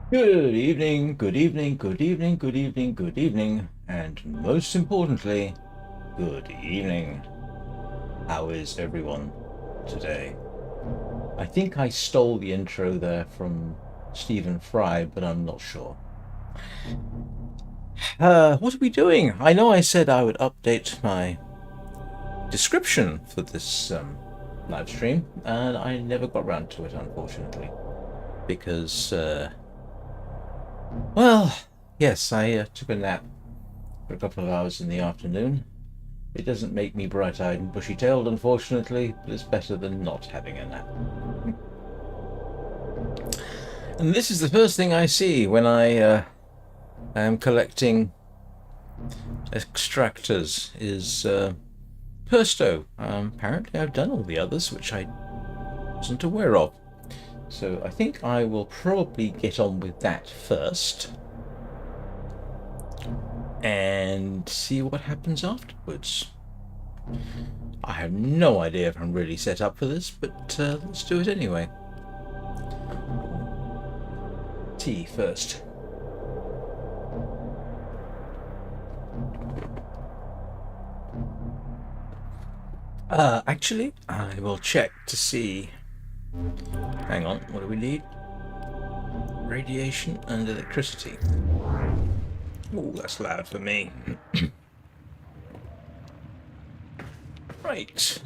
Good evening, good evening, good evening, good evening, good evening, and most importantly, good evening. How is everyone today? I think I stole the intro there from Stephen Fry, but I'm not sure. What are we doing? I know I said I would update my description for this live stream, and I never got around to it, unfortunately, because, well, yes, I took a nap for a couple of hours in the afternoon. It doesn't make me bright-eyed and bushy-tailed, unfortunately, but it's better than not having a nap. And this is the first thing I see when I am collecting extractors, is Persto. Apparently I've done all the others, which I wasn't aware of. So I think I will probably get on with that first and see what happens afterwards. I have no idea if I'm really set up for this, but let's do it anyway. Tea first. Actually, I will check to see. Hang on, what do we need? Radiation and electricity. Oh, that's loud for me. Right.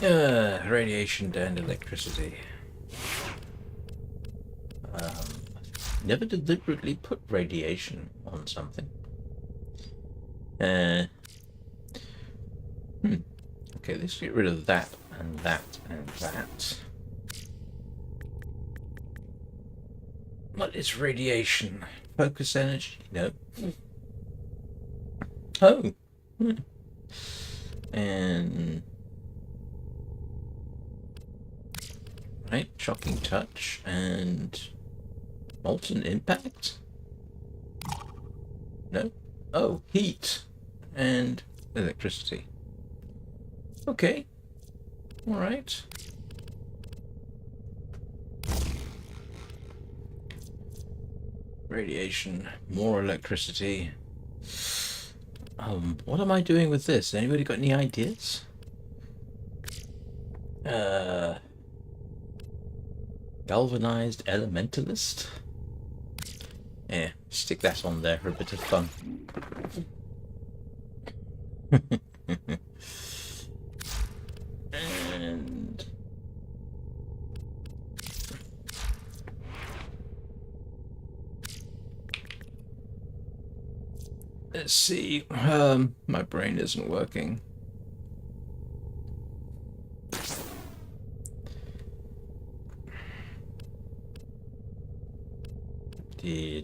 Radiation and electricity. Never deliberately put radiation on something. Okay, let's get rid of that and that and that. What is radiation? Focus energy? No. Oh. And right, shocking touch and molten impact? No. Oh, heat and electricity. Okay. All right. Radiation, more electricity. What am I doing with this? Anybody got any ideas? Galvanized elementalist? Yeah, stick that on there for a bit of fun. And let's see. My brain isn't working.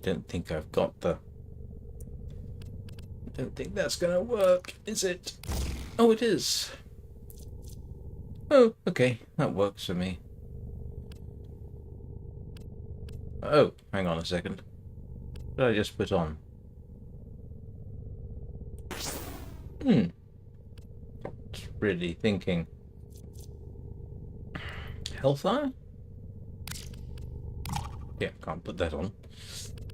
Don't think I've got the. Don't think that's gonna work, is it? Oh, it is. Oh, okay, that works for me. Oh, hang on a second. What did I just put on? Just really thinking. Hellfire? Yeah, can't put that on.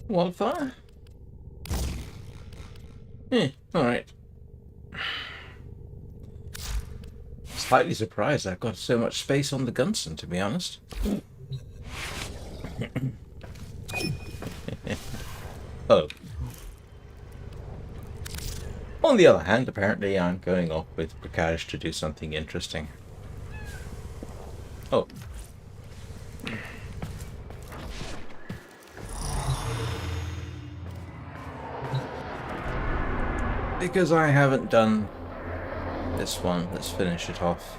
Wildfire? Alright. Slightly surprised I've got so much space on the Gunson, to be honest. Oh. On the other hand, apparently I'm going off with Prakash to do something interesting. Oh. Because I haven't done this one, let's finish it off.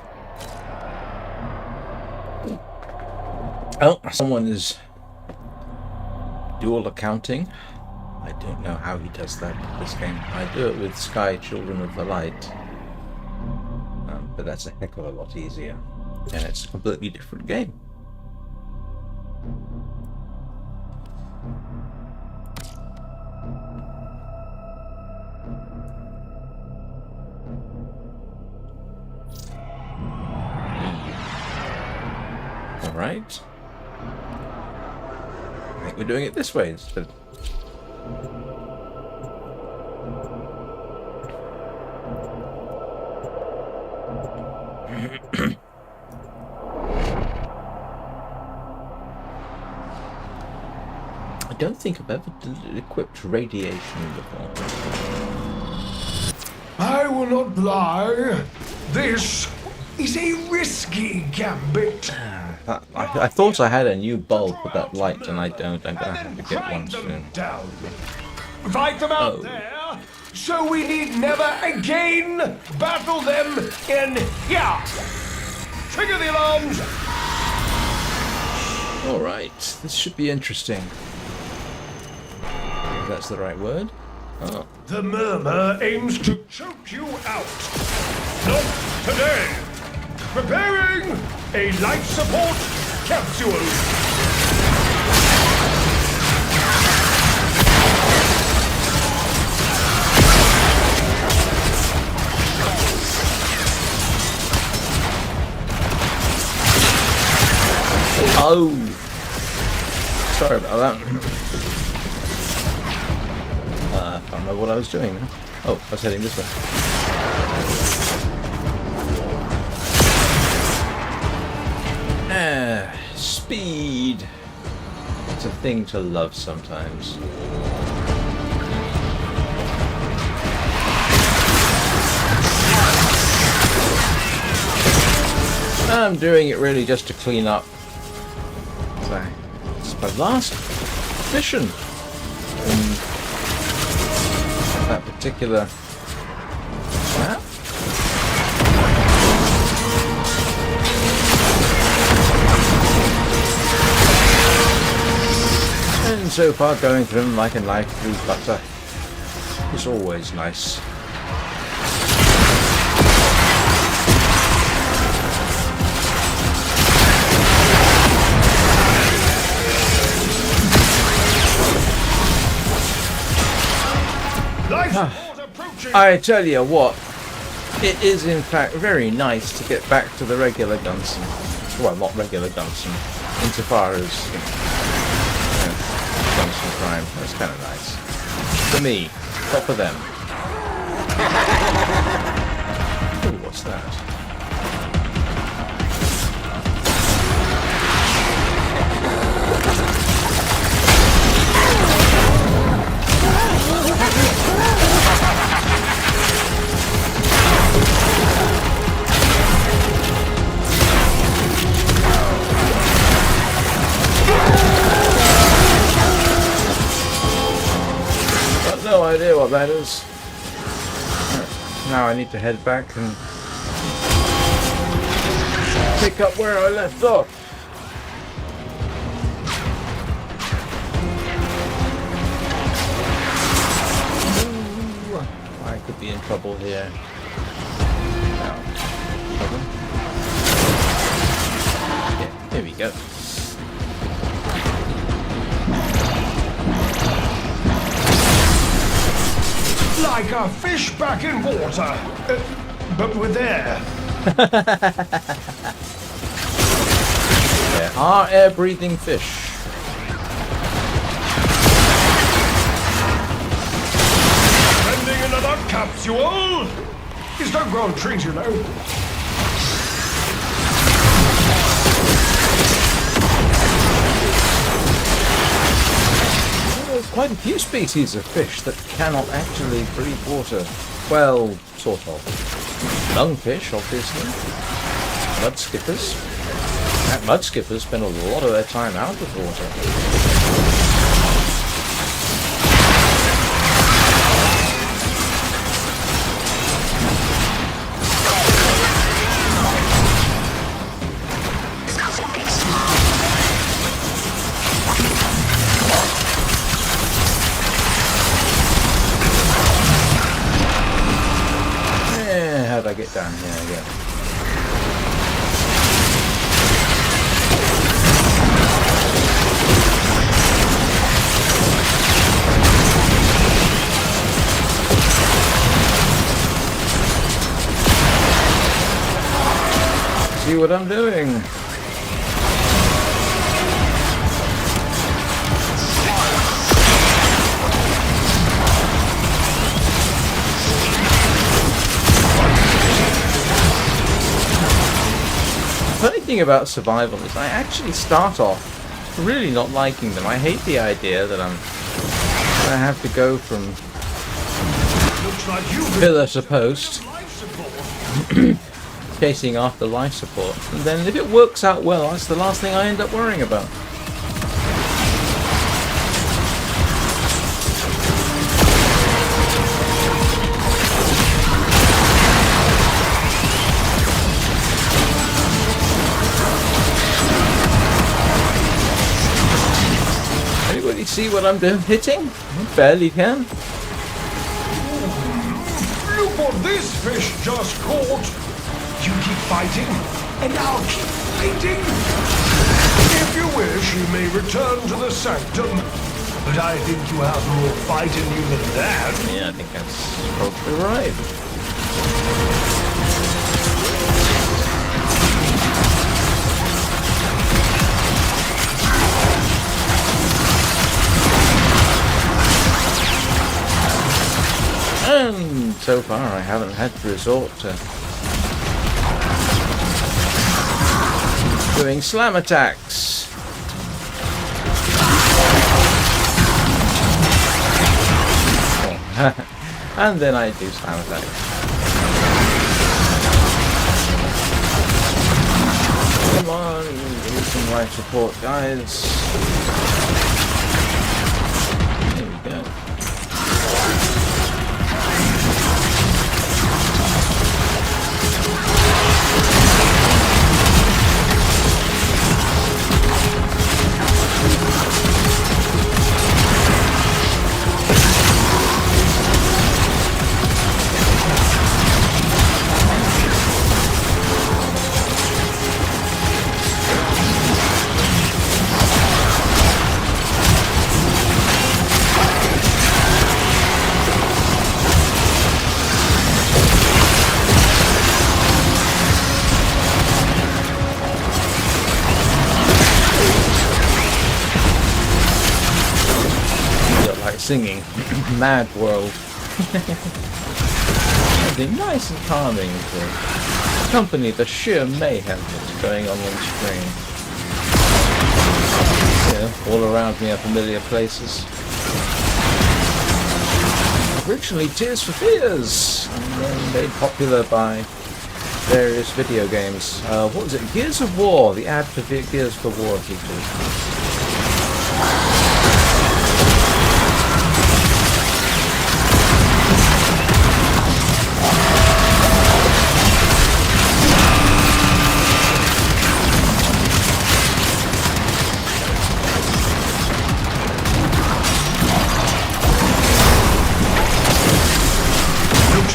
Oh, someone is dual accounting. I don't know how he does that in this game. I do it with Sky Children of the Light. But that's a heck of a lot easier. And it's a completely different game. All right. think we're doing it this way instead. I don't think I've ever equipped radiation before. I will not lie. This is a risky gambit. I thought I had a new bulb with that light, and I don't. I'm gonna have to get one soon. Fight them out there, so we need never again battle them in here. Trigger the alarms. All right, this should be interesting. If that's the right word. Oh. The murmur aims to choke you out. Not today. Preparing a life support capsule. Oh! Sorry about that. I don't know what I was doing now. Oh, I was heading this way. Speed! It's a thing to love sometimes. I'm doing it really just to clean up. So, it's my last mission in that particular map. And so far going through them like a knife through butter is always nice. I tell you what, it is in fact very nice to get back to the regular Gunson. Well, not regular Gunson, insofar as Gunson Prime. That's kind of nice. For me, not for them. Ooh, what's that? No idea what that is. Now I need to head back and pick up where I left off. Ooh, I could be in trouble here. No. Trouble? Yeah, here we go. Like a fish back in water, but with air. There are air-breathing fish. Sending another capsule. These don't grow on trees, you know. There's quite a few species of fish that cannot actually breathe water. Well, sort of. Lungfish, obviously. Mud skippers. That mud skippers spend a lot of their time out of water. How'd I get down here again? See what I'm doing? thing about survival is I actually start off really not liking them. I hate the idea that I'm gonna have to go from pillar to post, chasing after life support, and then if it works out well, that's the last thing I end up worrying about. Anybody see what I'm doing? Hitting? I barely can. Look what this fish just caught! You keep fighting, and I'll keep fighting! If you wish, you may return to the sanctum, but I think you have more fight in you than that. Yeah, I think that's probably right. And so far I haven't had to resort to doing slam attacks. And then I do slam attacks. Come on, give me some life support, guys. There we go. Singing Mad World. Something nice and calming to accompany the sheer mayhem that's going on screen. Yeah, all around me are familiar places. Originally Tears for Fears, and then made popular by various video games. What was it? Gears of War, the ad for Gears of War features.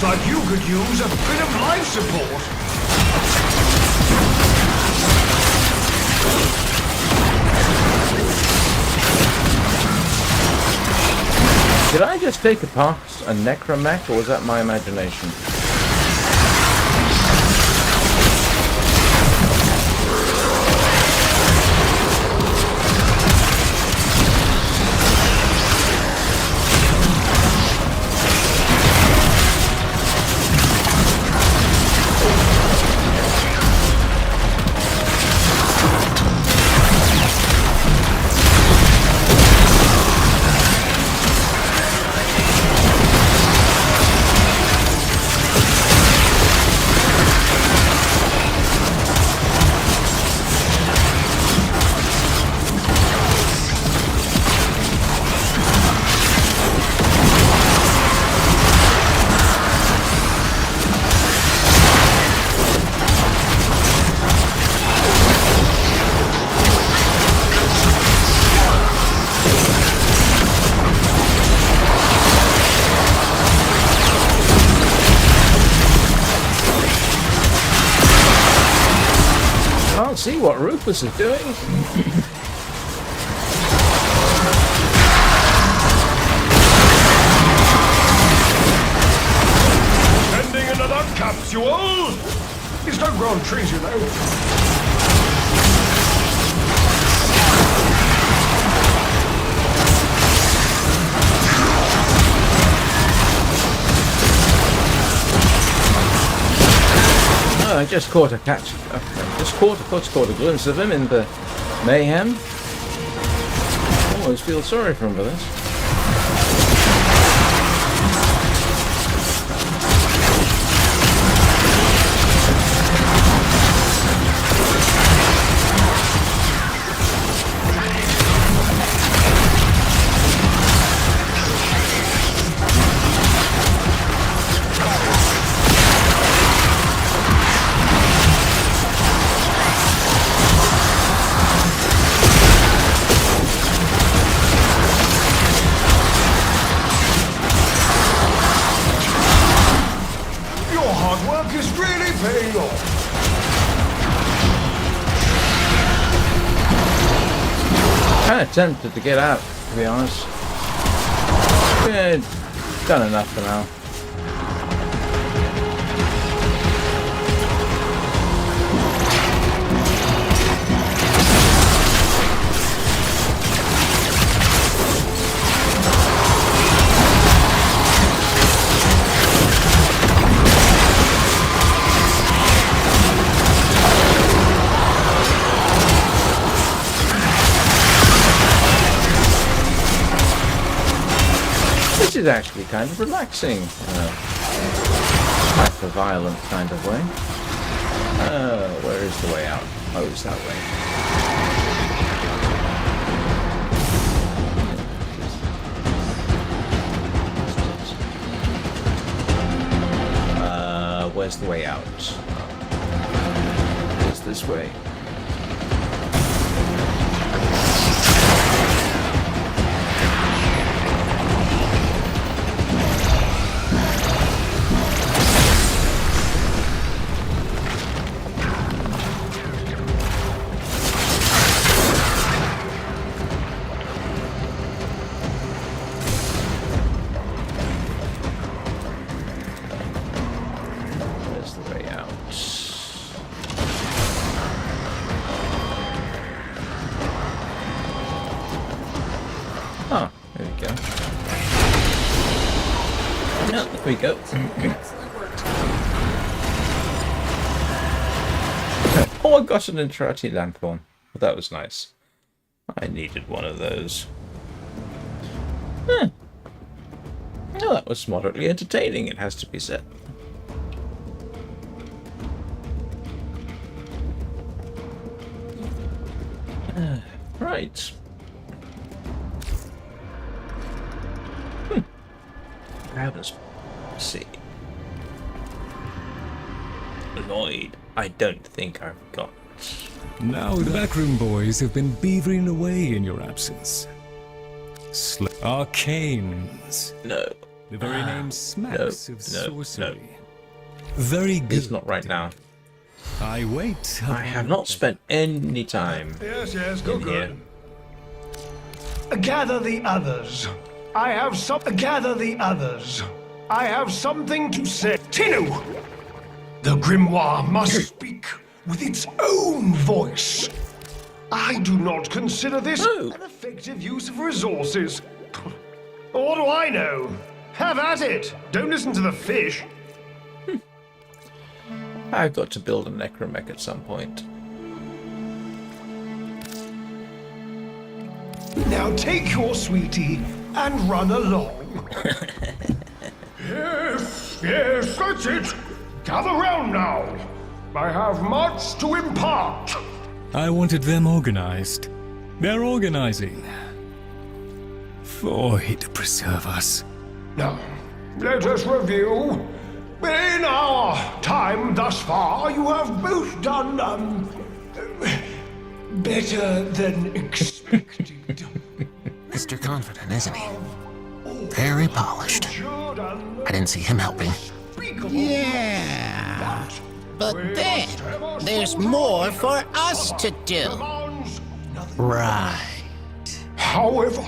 Like you could use a bit of life support. Did I just take apart a necromech, or was that my imagination? See what Rufus is doing. Sending another capsule. These don't grow on trees, you know. Oh, I just caught a catch. Okay. Just caught a glimpse of him in the mayhem. Almost feel sorry for him for this. Kind of tempted to get out, to be honest. Yeah, done enough for now. This is actually kind of relaxing, like a violent kind of way. Where is the way out? Oh, it's that way. Where's the way out? It's this way. Oh, there we go. Yeah, there we go. Oh, I got an Interati Lanthorn. Well, that was nice. I needed one of those. Well, that was moderately entertaining, it has to be said. Right. Grab us. See. Lloyd, I don't think I've got. Now the backroom boys have been beavering away in your absence. Arcanes. No. The very name smacks of sorcery. No. Very good. It's not right now. I wait. I have not spent any time. Yes, go in here. Good. Gather the others. Gather the others. I have something to say. Tinu! The grimoire must speak with its own voice. I do not consider this an effective use of resources. What do I know? Have at it. Don't listen to the fish. I've got to build a necromech at some point. Now take your sweetie and run along. Yes, that's it. Gather round now. I have much to impart. I wanted them organized. They're organizing. Void to preserve us. Now, let us review. In our time thus far, you have both done, better than expected. Mr. Confident, isn't he? Very polished. I didn't see him helping. Yeah. But then, there's more for us to do. Right. However,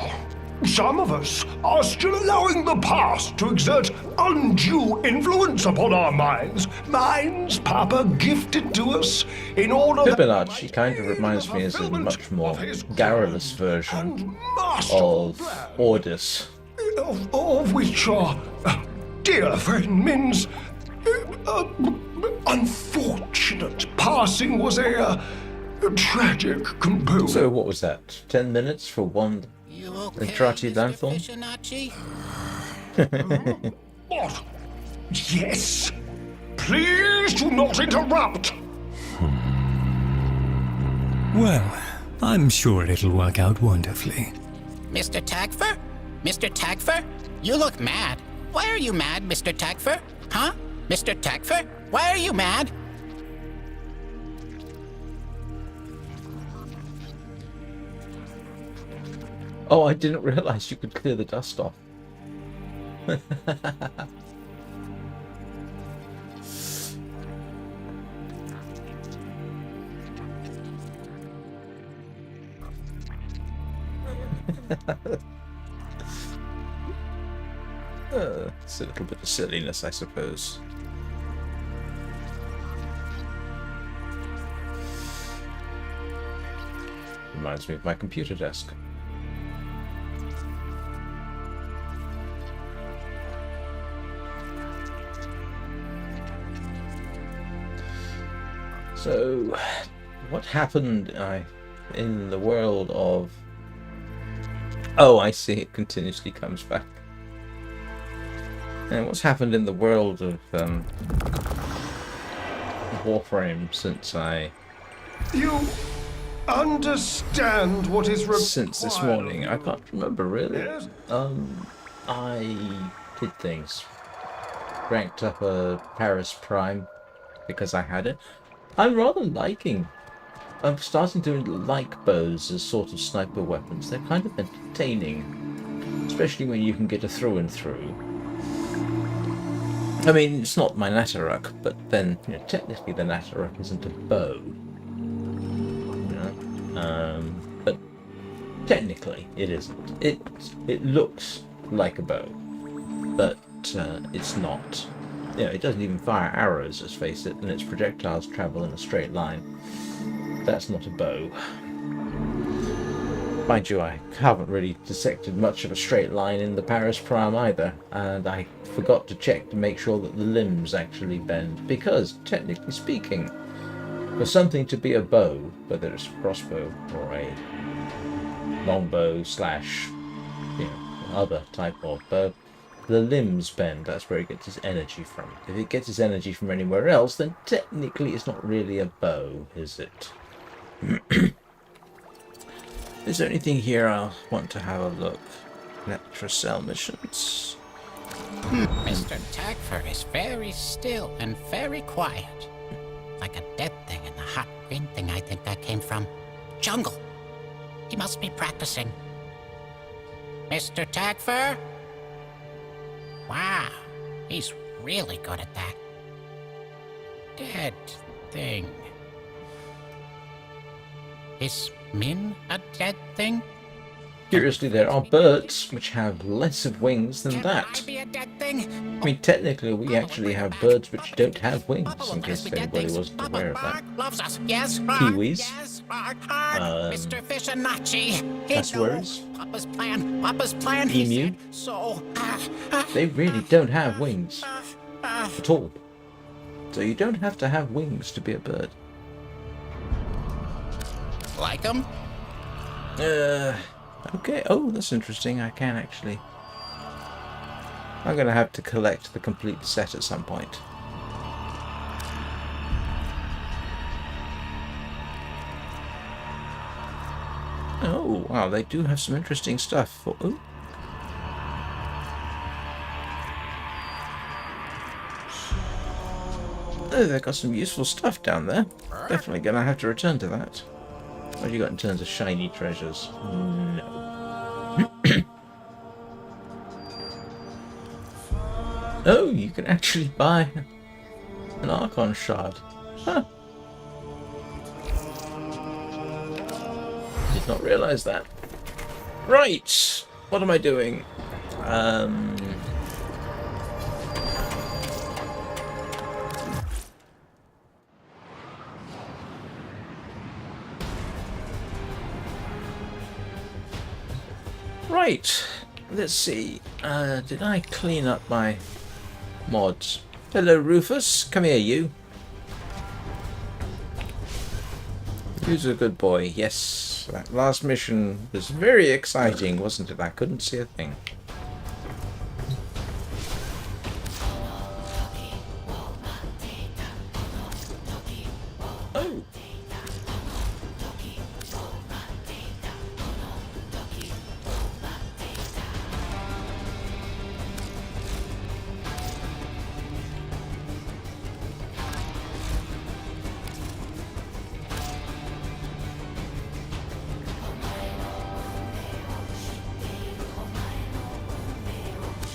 some of us are still allowing the past to exert undue influence upon our minds. Minds Papa gifted to us in order Fibonacci kind of reminds me as a much more garrulous version of Ordis. of which our dear friend Min's unfortunate passing was a tragic component. So what was that? 10 minutes for one You okay, Entrati Mr. landform? Fissionacci? What? Yes. Please do not interrupt. Well, I'm sure it'll work out wonderfully. Mr. Tagfer? Mr. Tagfer? You look mad. Why are you mad, Mr. Tagfer? Huh? Mr. Tagfer? Why are you mad? Oh, I didn't realize you could clear the dust off. It's a little bit of silliness, I suppose. Reminds me of my computer desk. So, what happened in the world of... Oh, I see, it continuously comes back. And what's happened in the world of Warframe since You understand what is required. since this morning? I can't remember really. Yes? I did things. Ranked up a Paris Prime because I had it. I'm starting to like bows as sort of sniper weapons. They're kind of entertaining, especially when you can get a through and through. I mean, it's not my Natteruk, but then, you know, technically the Natteruk isn't a bow. You know? But technically it isn't. It looks like a bow, but it's not. You know, it doesn't even fire arrows, let's face it, and its projectiles travel in a straight line. That's not a bow. Mind you, I haven't really dissected much of a straight line in the Paris Prime either, and I forgot to check to make sure that the limbs actually bend, because, technically speaking, for something to be a bow, whether it's a crossbow or a longbow slash, you know, other type of bow, the limbs bend. That's where it gets its energy from. If it gets its energy from anywhere else, then technically it's not really a bow, is it? Is there anything here I want to have a look? Electrocell missions. Mr. Tagfer is very still and very quiet. Like a dead thing in the hot green thing I think that came from. Jungle. He must be practicing. Mr. Tagfer? Wow, he's really good at that. Dead thing. Is Min a dead thing? Curiously, there are birds which have less of wings than Can that. I be a dead thing? I mean, technically, we actually have birds which don't have wings, in case anybody wasn't aware of that. Loves us. Yes, Kiwis. Yes, Mr. Fissionacci. Cassowaries. Papa's plan. he Emu. said. So, They really don't have wings at all. So you don't have to have wings to be a bird. like him? Okay. Oh, that's interesting. I can actually... I'm going to have to collect the complete set at some point. Oh, wow, they do have some interesting stuff. For, oh. Oh, they've got some useful stuff down there. Definitely going to have to return to that. What have you got in terms of shiny treasures? No. Oh, you can actually buy an Archon shard. Huh. Did not realise that. Right. What am I doing? Right. Let's see. Did I clean up my mods? Hello, Rufus. Come here, you. Who's a good boy? Yes, that last mission was very exciting, wasn't it? I couldn't see a thing. Oh.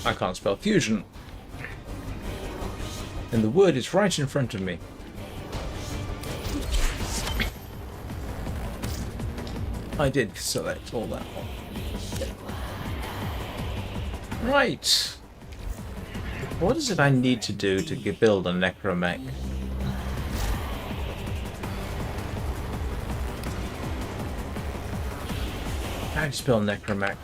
I can't spell fusion. And the word is right in front of me. I did select all that one. Right. What is it I need to do to build a necromech? How do you spell necromech?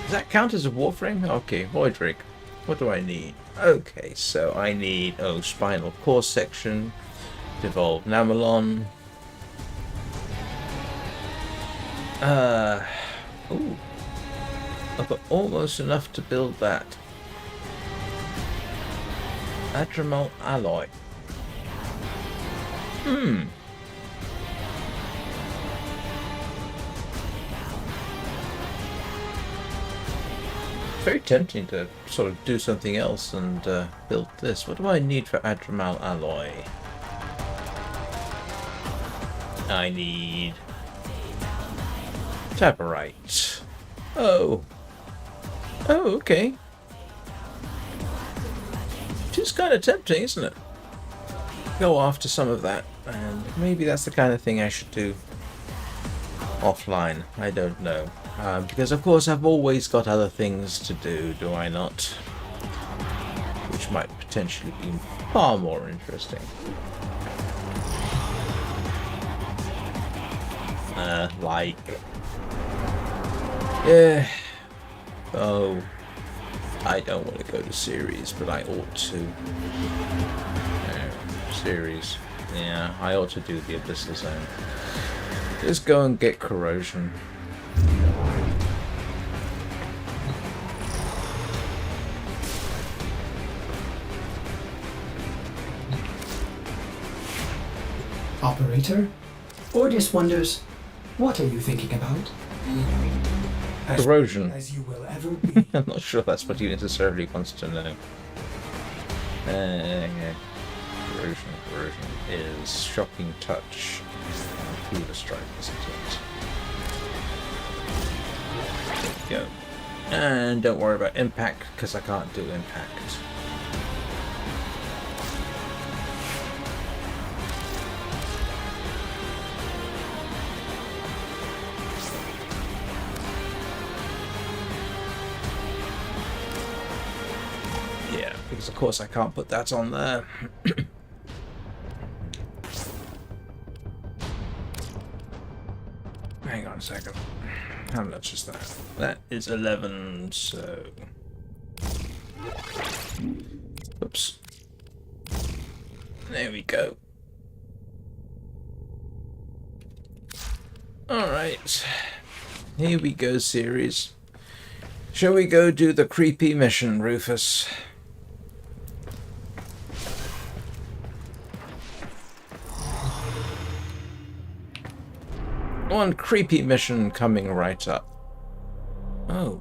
Does that count as a Warframe? Okay, Voidrig. What do I need? Okay, so I need, spinal core section, devolve Namalon. Ooh. I've got almost enough to build that. Adremal alloy. Very tempting to sort of do something else and build this. What do I need for Adremal alloy? I need Taborite. Oh, okay. It's kind of tempting, isn't it? Go after some of that, and maybe that's the kind of thing I should do offline. I don't know. Because of course I've always got other things to do I not? Which might potentially be far more interesting. Like... Yeah... Oh... I don't want to go to series, but I ought to. No, series. Yeah, I ought to do the Abyssal Zone. Just go and get corrosion. Operator? Ordis wonders, what are you thinking about? Corrosion. As you will ever be. I'm not sure that's what he necessarily wants to know. Yeah. Corrosion is shocking touch. Fever strike, isn't it? There we go. And don't worry about impact, because I can't do impact. Because of course I can't put that on there. Hang on a second. How much is that? That is 11, so... Oops. There we go. Alright. Here we go, series. Shall we go do the creepy mission, Rufus? One creepy mission coming right up. Oh.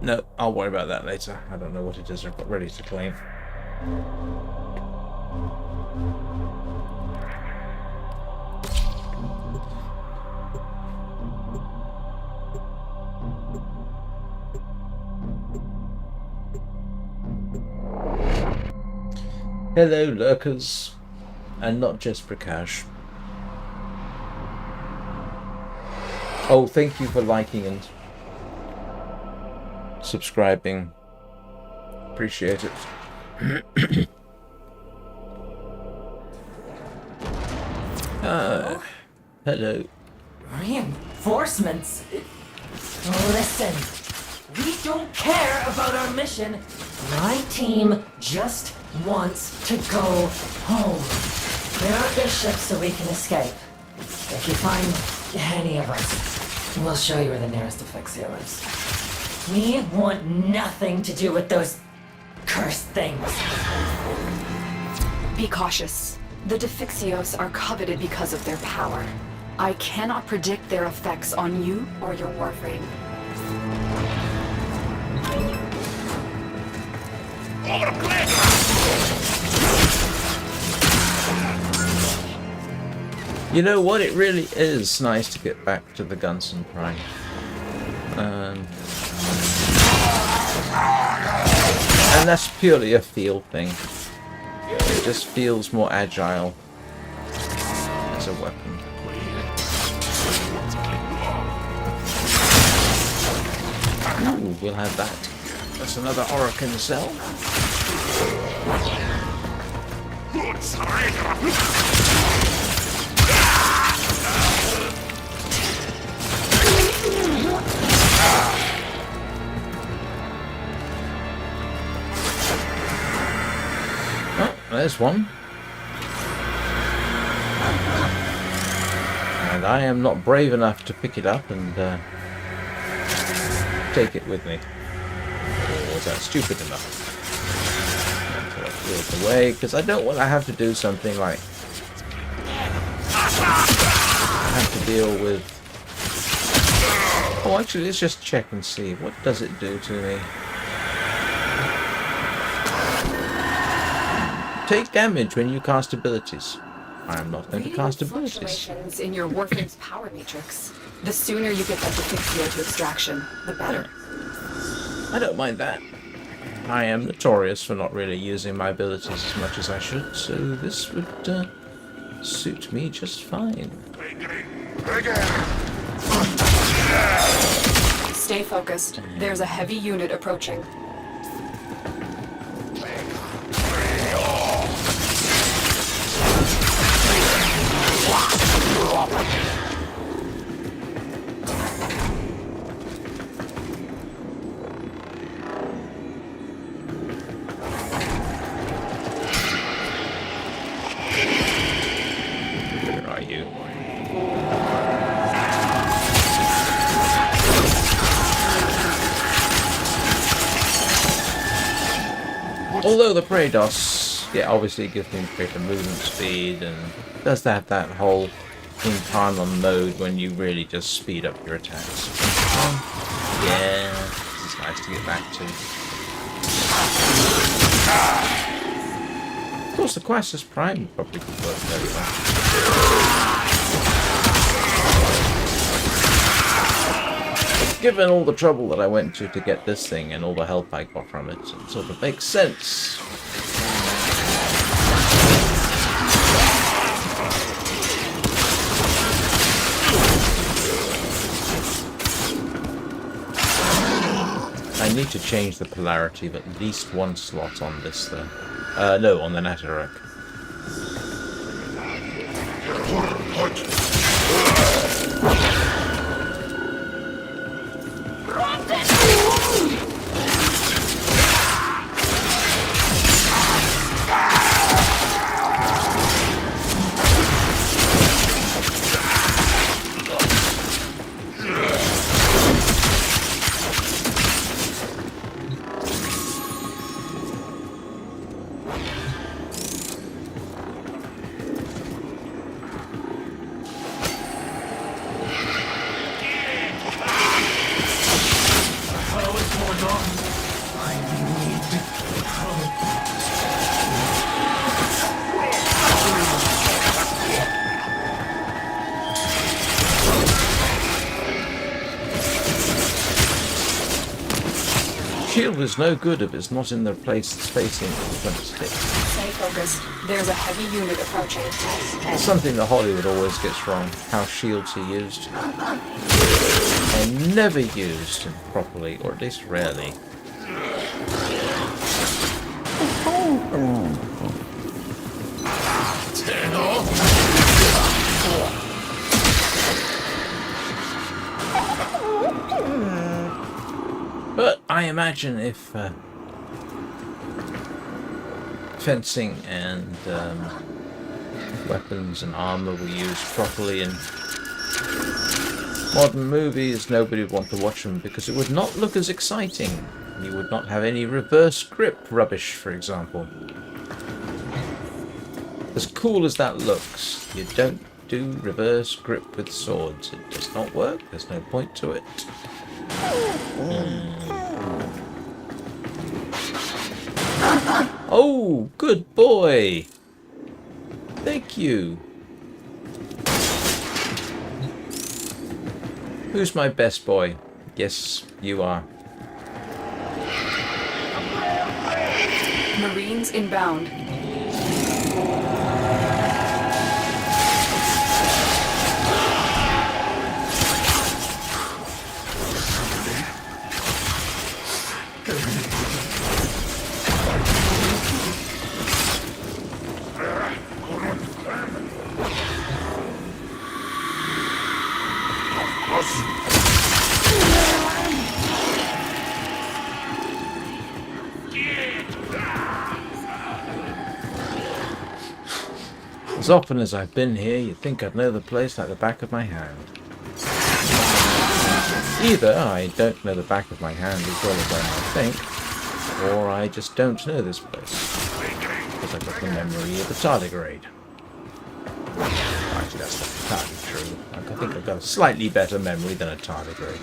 No, I'll worry about that later. I don't know what it is I've got ready to claim. Hello, lurkers. And not just Prakash. Oh, thank you for liking and subscribing. Appreciate it. Hello. Reinforcements? Listen, We don't care about our mission. My team just wants to go home. Get out the ship so we can escape. If you find any of us, we'll show you where the nearest Defixio is. We want nothing to do with those cursed things. Be cautious. The Defixios are coveted because of their power. I cannot predict their effects on you or your Warframe. You know what? It really is nice to get back to the Gunson Prime. And that's purely a feel thing. It just feels more agile as a weapon. Ooh, we'll have that. That's another Orokin cell. Oh, there's one. And I am not brave enough to pick it up and take it with me. Or was that stupid enough? Until I threw it away, because I don't want to have to do something like have to deal with. Oh, actually, let's just check and see. What does it do to me? Take damage when you cast abilities. I am not going to cast abilities. Fluctuations in your Warframe's power matrix. The sooner you get that Defixio to extraction, the better. I don't mind that. I am notorious for not really using my abilities as much as I should, so this would suit me just fine. Stay focused. There's a heavy unit approaching. Where are you? Although the Praedos, yeah, obviously gives me greater movement speed and does have that whole Incarnon mode when you really just speed up your attacks. Yeah, this is nice to get back to. Of course, the Quassus Prime probably could work very well. But given all the trouble that I went to get this thing and all the help I got from it, it sort of makes sense. I need to change the polarity of at least one slot on this though. No, on the Natarek. Shield is no good if it's not in the place it's facing when it's hit. Stay focused. There's a heavy unit approaching. It's something that Hollywood always gets wrong, how shields are used. They're never used properly, or at least rarely. I imagine if fencing and weapons and armor were used properly in modern movies, nobody would want to watch them because it would not look as exciting. You would not have any reverse grip rubbish, for example. As cool as that looks, you don't do reverse grip with swords. It does not work. There's no point to it. Oh, good boy. Thank you. Who's my best boy? Yes, you are. Marines inbound. As often as I've been here, you'd think I'd know the place like the back of my hand. Either I don't know the back of my hand as well as I might think, or I just don't know this place. Because I've got the memory of a tardigrade. Actually, that's not entirely true. I think I've got a slightly better memory than a tardigrade.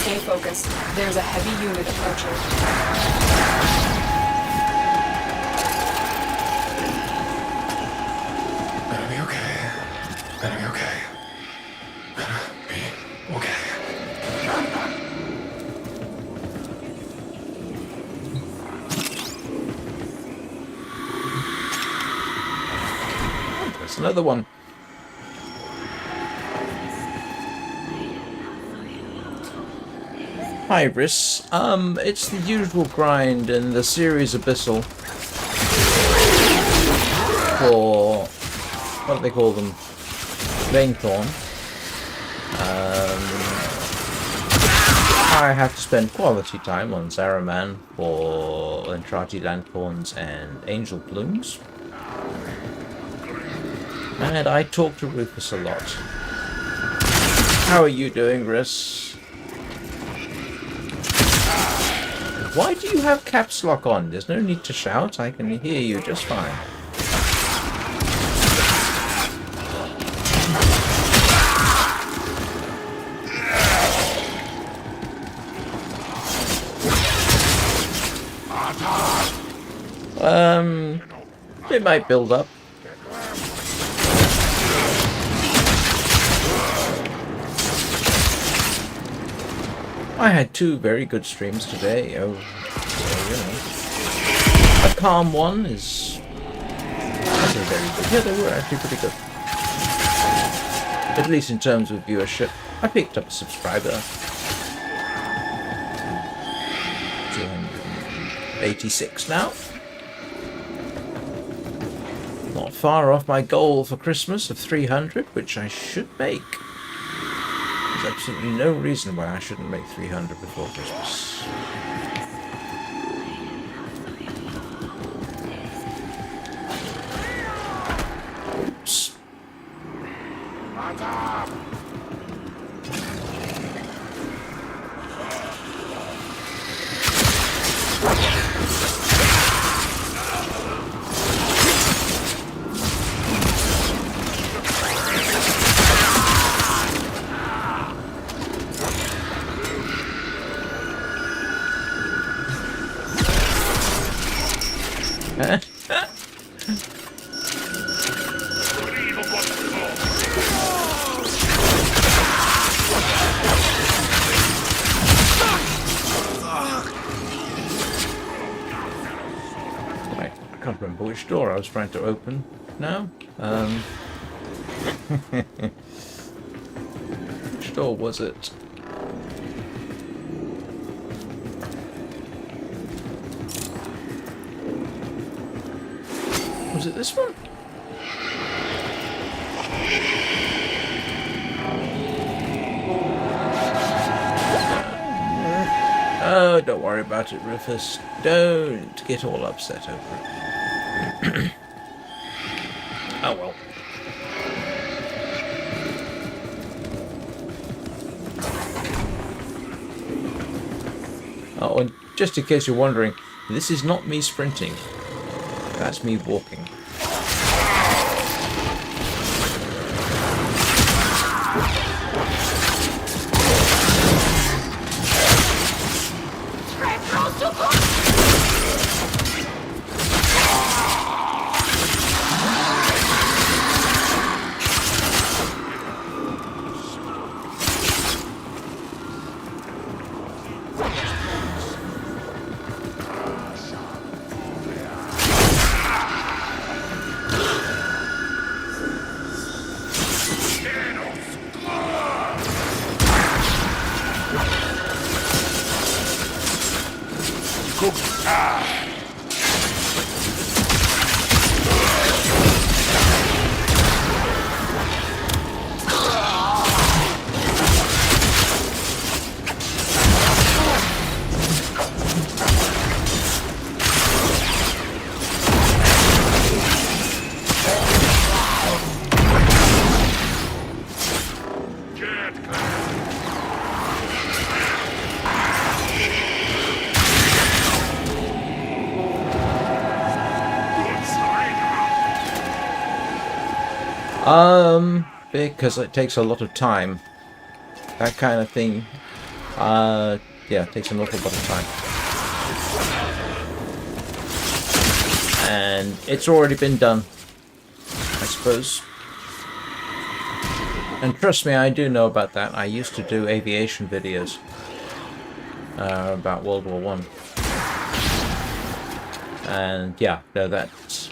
Stay focused. There's a heavy unit approaching. Better be okay. Better be okay. Better be okay. There's another one. Hi, Riss. It's the usual grind in the series Abyssal for, what do they call them? Rainthorn. I have to spend quality time on Zaraman for Entrati Lanthorns and Angel Plumes. And I talk to Rufus a lot. How are you doing, Riss? Why do you have caps lock on? There's no need to shout. I can hear you just fine. It might build up. I had 2 very good streams today. Oh, you know. A calm one is actually very good. Yeah, they were actually pretty good. At least in terms of viewership. I picked up a subscriber. 286 now. Not far off my goal for Christmas of 300, which I should make. There's absolutely no reason why I shouldn't make 300 before Christmas. Oops. remember which door I was trying to open now. Which door was it? Was it this one? Oh, don't worry about it, Rufus. Don't get all upset over it. Oh well. Oh, and just in case you're wondering, this is not me sprinting. That's me walking. Because it takes a lot of time. That kind of thing. Yeah, it takes an awful lot of time. And it's already been done, I suppose. And trust me, I do know about that. I used to do aviation videos about World War One. And yeah, no, that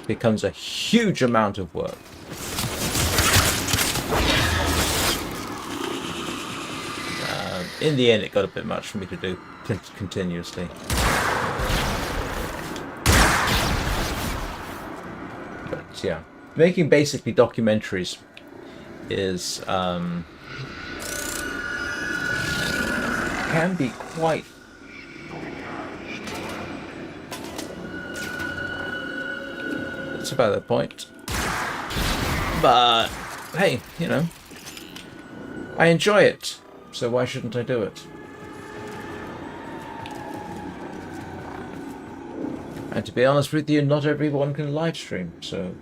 becomes a huge amount of work. In the end, it got a bit much for me to do continuously. But yeah, making basically documentaries is can be quite that's about the point. But hey, you know, I enjoy it. So why shouldn't I do it? And to be honest with you, not everyone can live stream, so...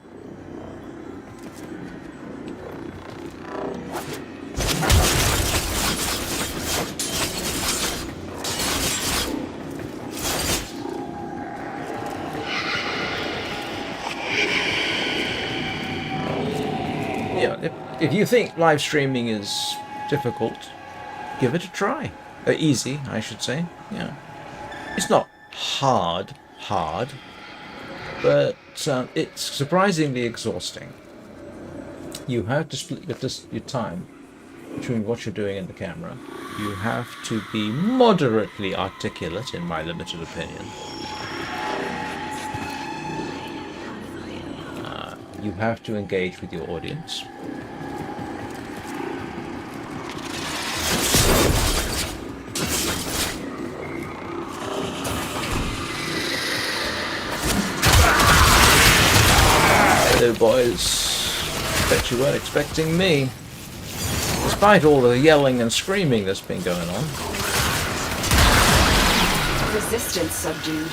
Yeah, if you think live streaming is difficult, give it a try. Easy, I should say. Yeah, it's not hard, but it's surprisingly exhausting. You have to split your time between what you're doing in the camera. You have to be moderately articulate, in my limited opinion. You have to engage with your audience. Hello, boys. Bet you weren't expecting me. Despite all the yelling and screaming that's been going on. Resistance subdued.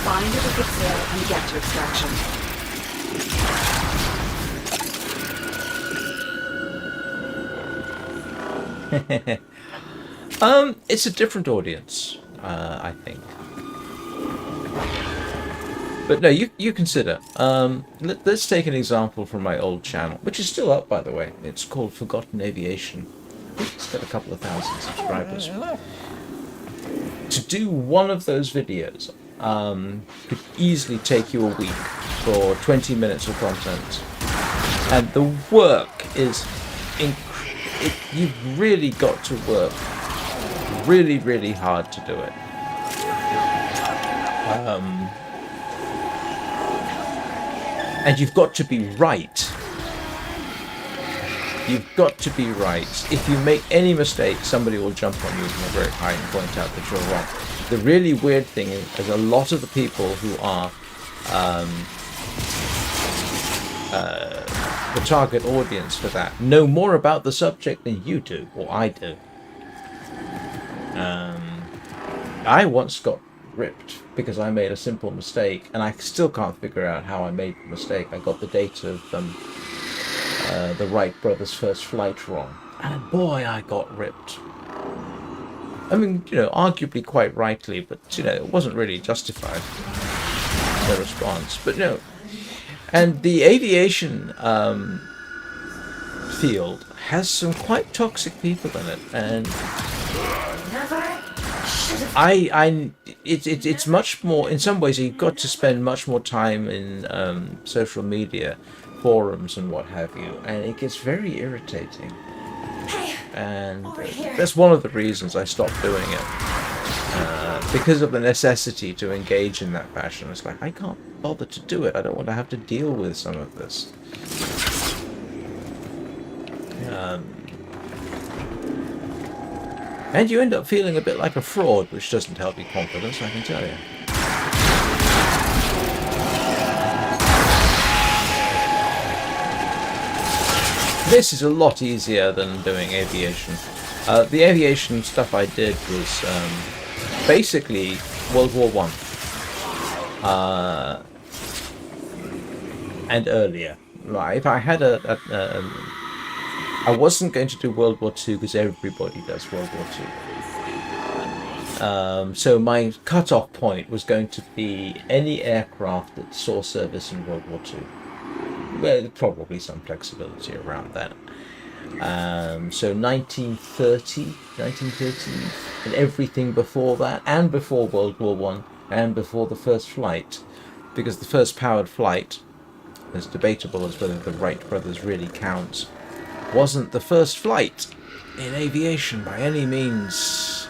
Find a wicked sail and get to extraction. It's a different audience, I think. But no, you consider. Let's take an example from my old channel, which is still up, by the way. It's called Forgotten Aviation. It's got a couple of thousand subscribers. To do one of those videos, could easily take you a week for 20 minutes of content. And the work is... you've really got to work really, really hard to do it. And you've got to be right. You've got to be right. If you make any mistake, somebody will jump on you from a very high and point out that you're wrong. The really weird thing is a lot of the people who are the target audience for that know more about the subject than you do, or I do. I once got ripped because I made a simple mistake, and I still can't figure out how I made the mistake. I got the date of the Wright brothers' first flight wrong, and boy, I got ripped. I mean, you know, arguably quite rightly, but you know, it wasn't really justified, the response. But no, and the aviation field has some quite toxic people in it, and it's much more, in some ways you've got to spend much more time in social media forums and what have you, and it gets very irritating. And that's one of the reasons I stopped doing it, because of the necessity to engage in that fashion. It's like, I can't bother to do it. I don't want to have to deal with some of this. And you end up feeling a bit like a fraud, which doesn't help your confidence, I can tell you. This is a lot easier than doing aviation. The aviation stuff I did was basically World War I and earlier. Right? If I had I wasn't going to do World War II because everybody does World War II. So my cut-off point was going to be any aircraft that saw service in World War II. Well, probably some flexibility around that. So 1930, and everything before that, and before World War I, and before the first flight, because the first powered flight, as debatable as whether the Wright brothers really count, wasn't the first flight in aviation by any means.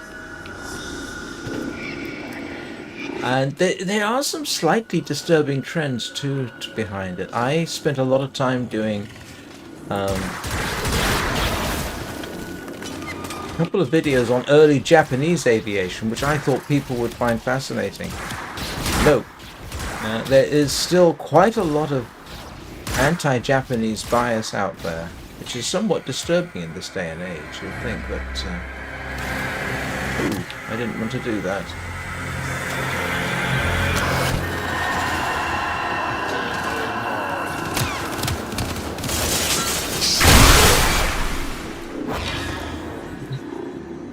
And there are some slightly disturbing trends too behind it. I spent a lot of time doing a couple of videos on early Japanese aviation, which I thought people would find fascinating. No, there is still quite a lot of anti-Japanese bias out there, which is somewhat disturbing in this day and age. You'd think that... ooh, I didn't want to do that.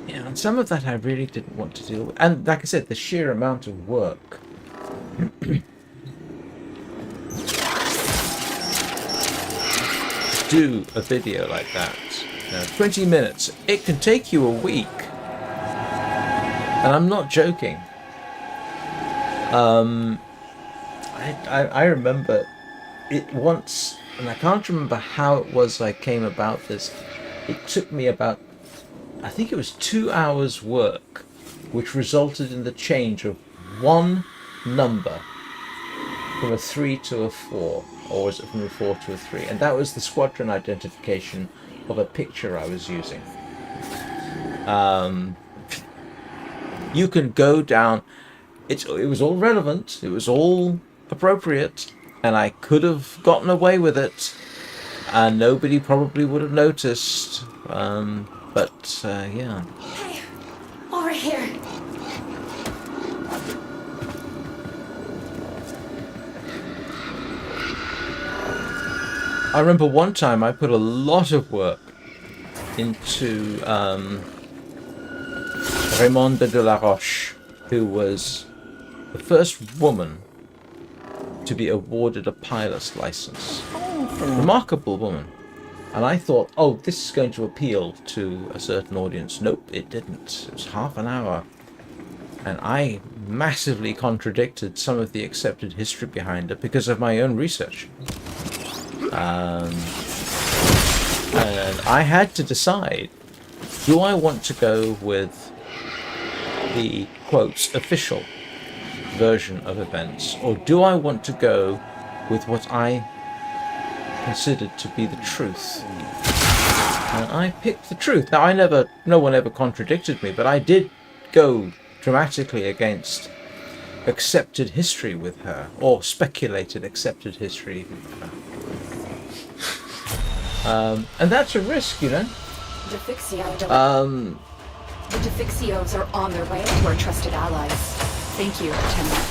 Yeah, and some of that I really didn't want to deal with. And like I said, the sheer amount of work. Do a video like that. 20 minutes. It can take you a week. And I'm not joking. I remember it once, and I can't remember how it was I came about this. It took me about, I think it was 2 hours work, which resulted in the change of one number from a 3 to a 4. Or was it from a 4 to a 3? And that was the squadron identification of a picture I was using. You can go down... It was all relevant. It was all appropriate. And I could have gotten away with it. And nobody probably would have noticed. Yeah. Hey, over here. I remember one time I put a lot of work into Raymonde de la Roche, who was the first woman to be awarded a pilot's license. Remarkable woman. And I thought, oh, this is going to appeal to a certain audience. Nope, it didn't. It was half an hour. And I massively contradicted some of the accepted history behind it because of my own research. And I had to decide, do I want to go with the, quotes, official version of events, or do I want to go with what I considered to be the truth? And I picked the truth. Now, no one ever contradicted me, but I did go dramatically against accepted history with her, or speculated accepted history with her. And that's a risk, you know. The Defixios are on their way to our trusted allies. Thank you, Lieutenant.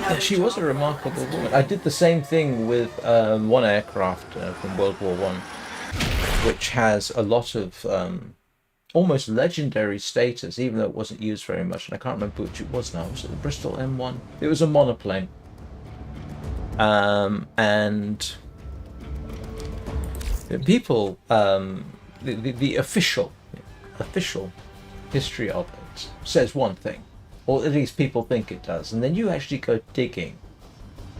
Yeah, she was a remarkable woman. I did the same thing with one aircraft from World War I, which has a lot of almost legendary status, even though it wasn't used very much. And I can't remember which it was now. Was it the Bristol M1? It was a monoplane. And people, the official history of it says one thing, or at least people think it does, and then you actually go digging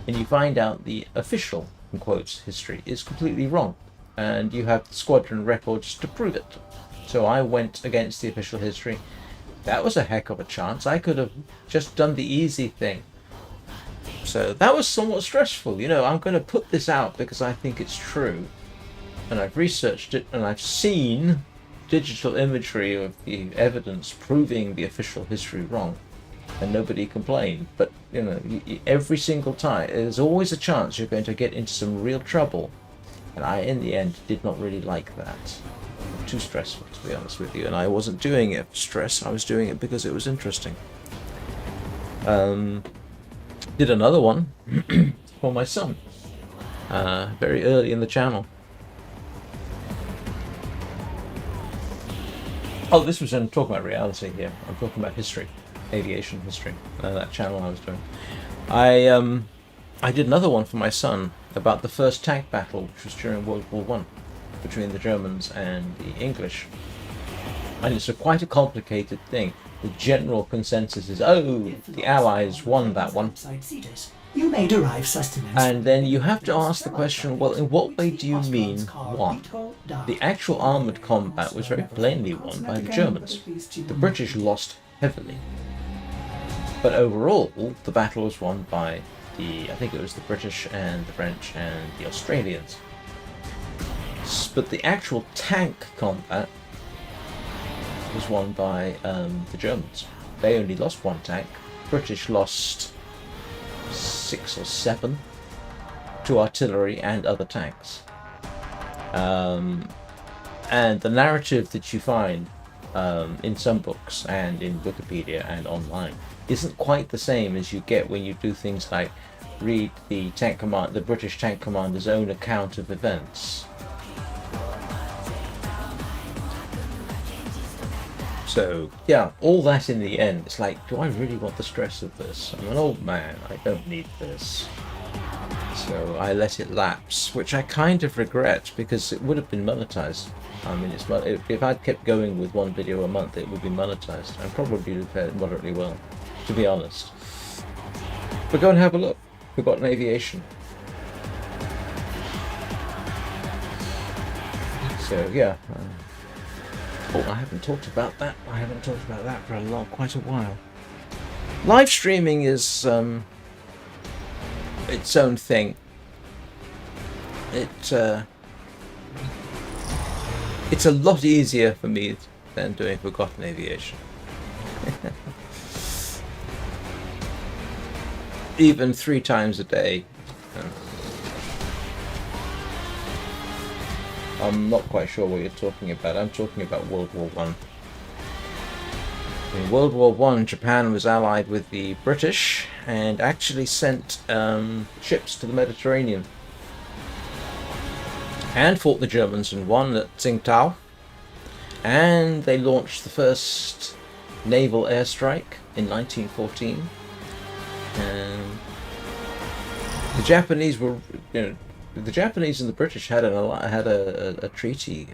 and you find out the official, in quotes, history is completely wrong, and you have squadron records to prove it. So I went against the official history. That was a heck of a chance. I could have just done the easy thing. So that was somewhat stressful. You know, I'm going to put this out because I think it's true, and I've researched it, and I've seen digital imagery of the evidence proving the official history wrong, and nobody complained. But you know, every single time there's always a chance you're going to get into some real trouble, and I in the end did not really like that. Too stressful, to be honest with you, and I wasn't doing it for stress. I was doing it because it was interesting. Did another one for my son very early in the channel. Oh, this was talking about reality here. I'm talking about history, aviation history. That channel I was doing. I did another one for my son about the first tank battle, which was during World War I, between the Germans and the English. And it's quite a complicated thing. The general consensus is, oh, the Allies won that one. You may derive sustenance. And then you have to ask the question, well, in what way do you mean won? The actual armoured combat was very plainly won by the Germans. The British lost heavily. But overall, the battle was won by I think it was the British and the French and the Australians. But the actual tank combat was won by the Germans. They only lost one tank. British lost 6 or 7 to artillery and other tanks. And the narrative that you find in some books and in Wikipedia and online isn't quite the same as you get when you do things like read the British tank commander's own account of events. So yeah, all that in the end, it's like, do I really want the stress of this? I'm an old man, I don't need this. So I let it lapse, which I kind of regret because it would have been monetized. I mean, if I'd kept going with one video a month, it would be monetized, and probably fared moderately well, to be honest. But go and have a look. Forgotten Aviation. So yeah. Oh, I haven't talked about that. I haven't talked about that for quite a while. Live streaming is its own thing. It's a lot easier for me than doing Forgotten Aviation. Even 3 times a day. I'm not quite sure what you're talking about. I'm talking about World War I. In World War I, Japan was allied with the British and actually sent ships to the Mediterranean. And fought the Germans and won at Tsingtao. And they launched the first naval airstrike in 1914. The Japanese were, the Japanese and the British had a treaty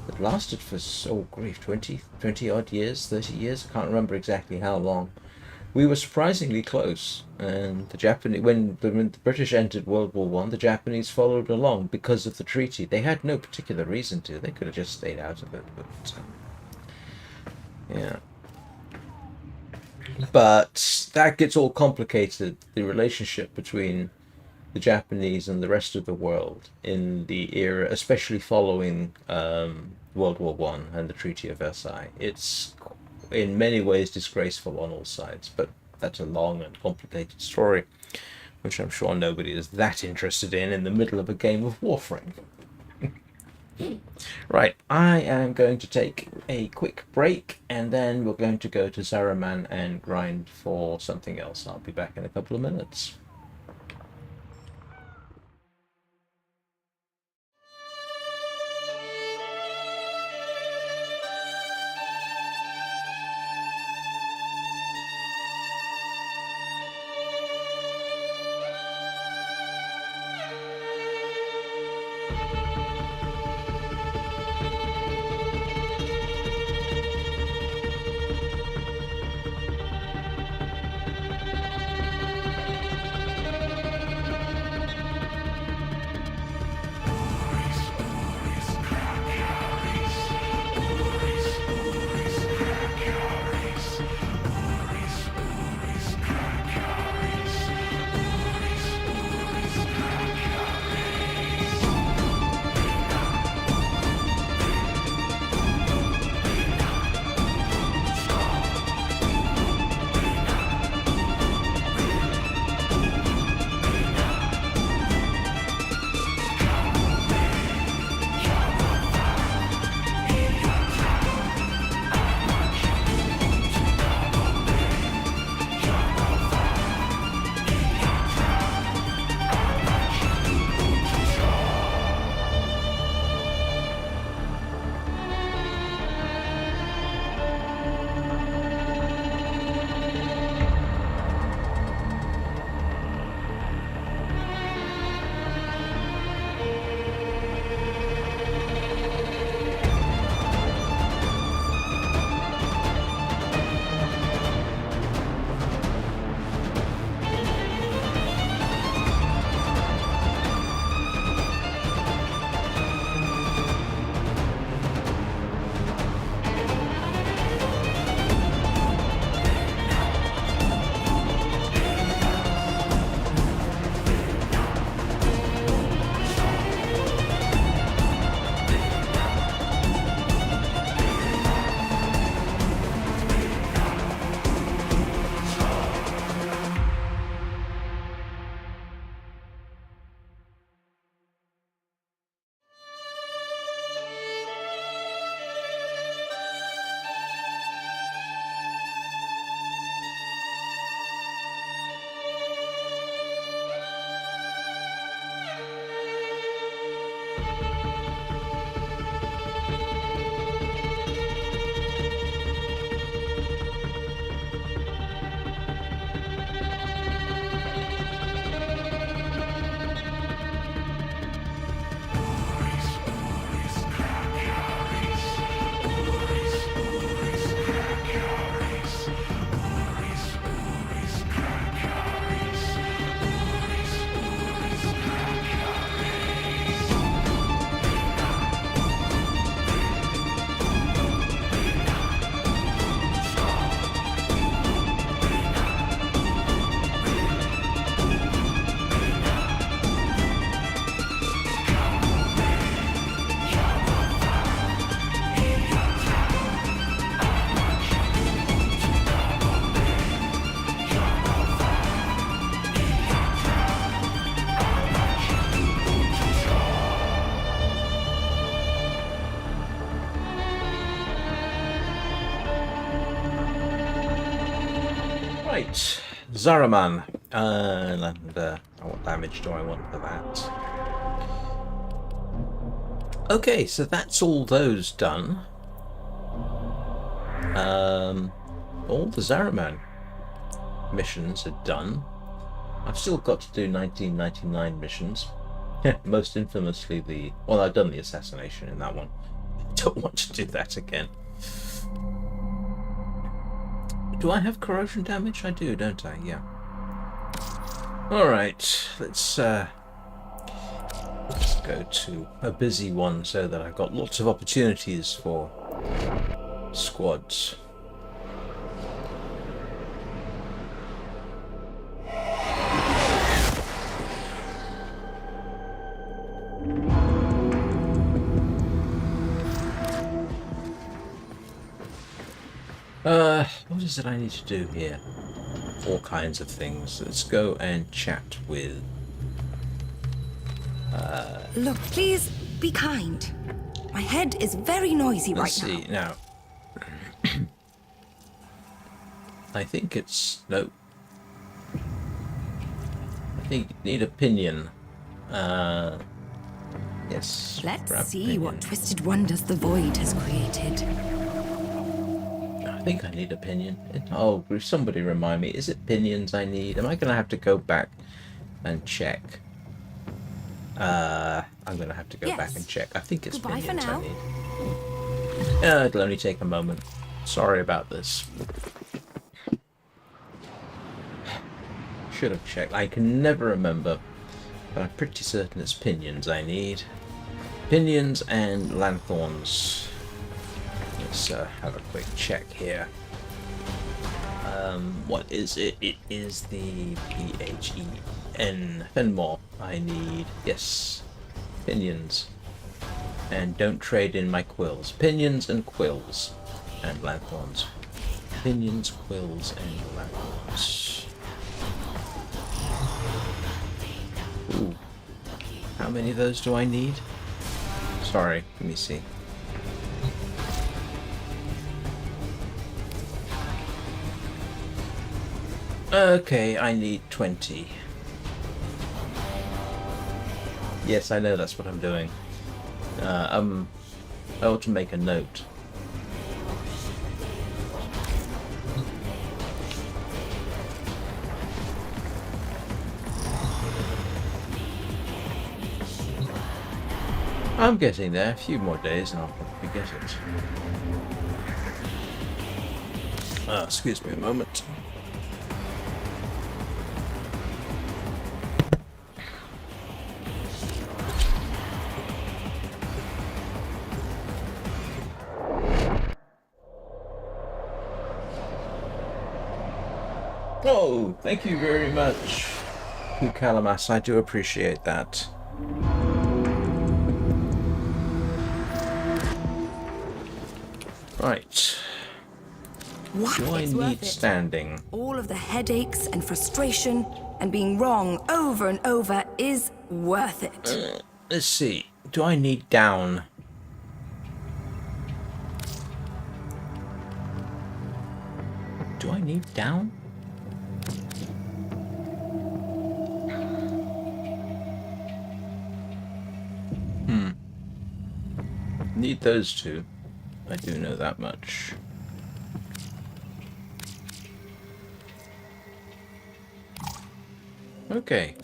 that lasted for, oh grief, 20 odd years, 30 years, I can't remember exactly how long. We were surprisingly close, and the Japanese, when the British entered World War One, the Japanese followed along because of the treaty. They had no particular reason to. They could have just stayed out of it, but yeah. But that gets all complicated, the relationship between the Japanese and the rest of the world in the era, especially following World War One and the Treaty of Versailles. It's in many ways disgraceful on all sides, but that's a long and complicated story, which I'm sure nobody is that interested in the middle of a game of Warframe. Right, I am going to take a quick break, and then we're going to go to Zaraman and grind for something else. I'll be back in a couple of minutes. Right, Zaraman, and what damage do I want for that? Okay, so that's all those done. All the Zaraman missions are done. I've still got to do 1999 missions. Most infamously I've done the assassination in that one. don't want to do that again. Do I have corrosion damage? I do, don't I? Yeah. Alright, let's go to a busy one so that I've got lots of opportunities for squads. What is it I need to do here? All kinds of things. Let's go and chat with... Look, please, be kind. My head is very noisy Let's right see, now. I think it's... no. I think you need opinion. Yes. Let's grab see opinion. what twisted wonders the void has created. I think I need opinion. Oh, somebody remind me. Is it pinions I need? Am I going to have to go back and check? I'm going to have to go back and check. I think it's Goodbye pinions for I now. need. It'll only take a moment. Sorry about this. Should have checked. I can never remember, but I'm pretty certain it's pinions I need. Pinions and lanthorns. Let's have a quick check here. What is it? It is the P-H-E-N. Fenmore. I need, yes, pinions. And don't trade in my quills. Pinions and quills. And lanthorns. Pinions, quills, and lanthorns. Ooh. How many of those do I need? Sorry, let me see. Okay, I need 20. Yes, I know that's what I'm doing. I ought to make a note. I'm getting there. A few more days and I'll probably get it. Excuse me a moment. Oh, thank you very much, Kalamas. I do appreciate that. Right. What? Do I It's worth need it. standing? All of the headaches and frustration and being wrong over and over is worth it. Let's see. Do I need down? Do I need down? Need those two. I do know that much. Okay.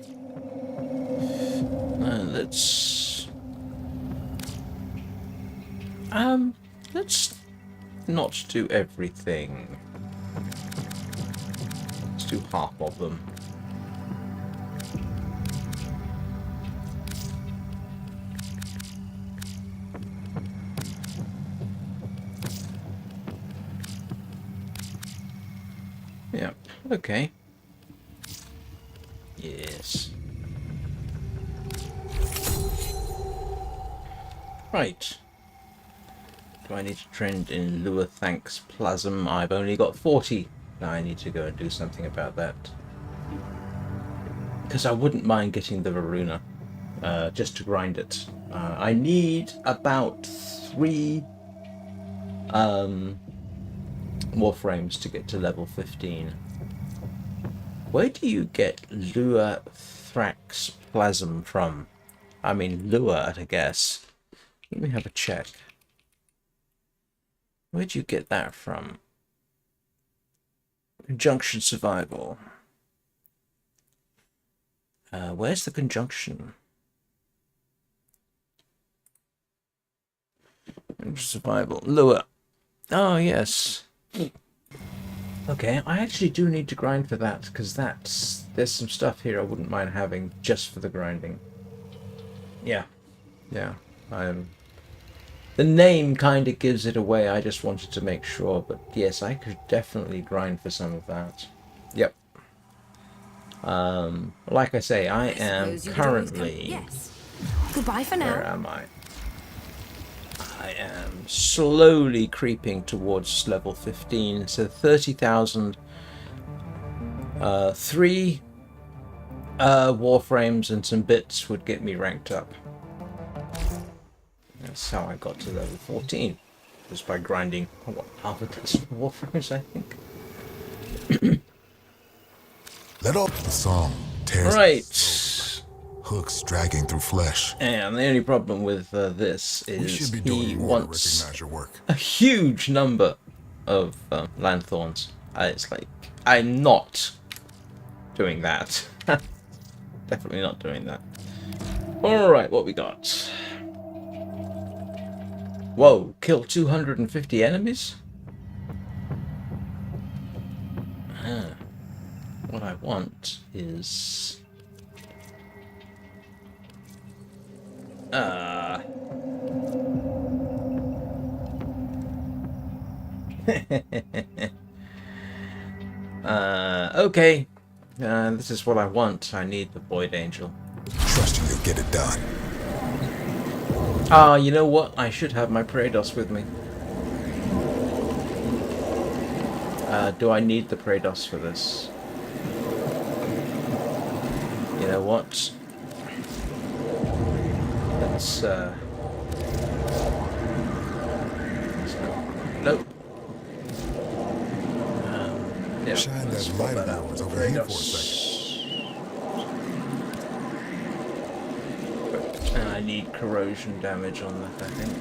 Let's not do everything. Let's do half of them. Yep, okay. Yes. Right. Do I need to trend in Lure Thanks Plasm? I've only got 40. I need to go and do something about that. Because I wouldn't mind getting the Varuna, just to grind it. I need about 3 Warframes to get to level 15. Where do you get Lure Thrax Plasm from? I mean, Lure at a guess. Let me have a check. Where'd you get that from? Conjunction Survival. Where's the conjunction? Survival. Lure. Oh, yes. Okay, I actually do need to grind for that, because there's some stuff here I wouldn't mind having just for the grinding. Yeah. Yeah. The name kind of gives it away, I just wanted to make sure, but yes, I could definitely grind for some of that. Yep. Like I say, I am currently... Yes. Goodbye for now. Where am I? I am slowly creeping towards level 15, so 30,000. 3 Warframes and some bits would get me ranked up. That's how I got to level 14. Just by grinding, what, half a dozen Warframes, I think. Let off the song. Tears Right. hooks dragging through flesh. And the only problem with this We should is be doing he more to wants recognize your work. a huge number of lanthorns. It's like, I'm not doing that. Definitely not doing that. Alright, what we got? Whoa, kill 250 enemies? What I want is... okay. This is what I want. I need the Void Angel. Trust you, you'll get it done. Ah, you know what? I should have my Praedos with me. Do I need the Praedos for this? You know what? Let's, nope. Yeah, Shine let's that swap light of out yours with over here for a Praedos. second. And I need corrosion damage on that, I think.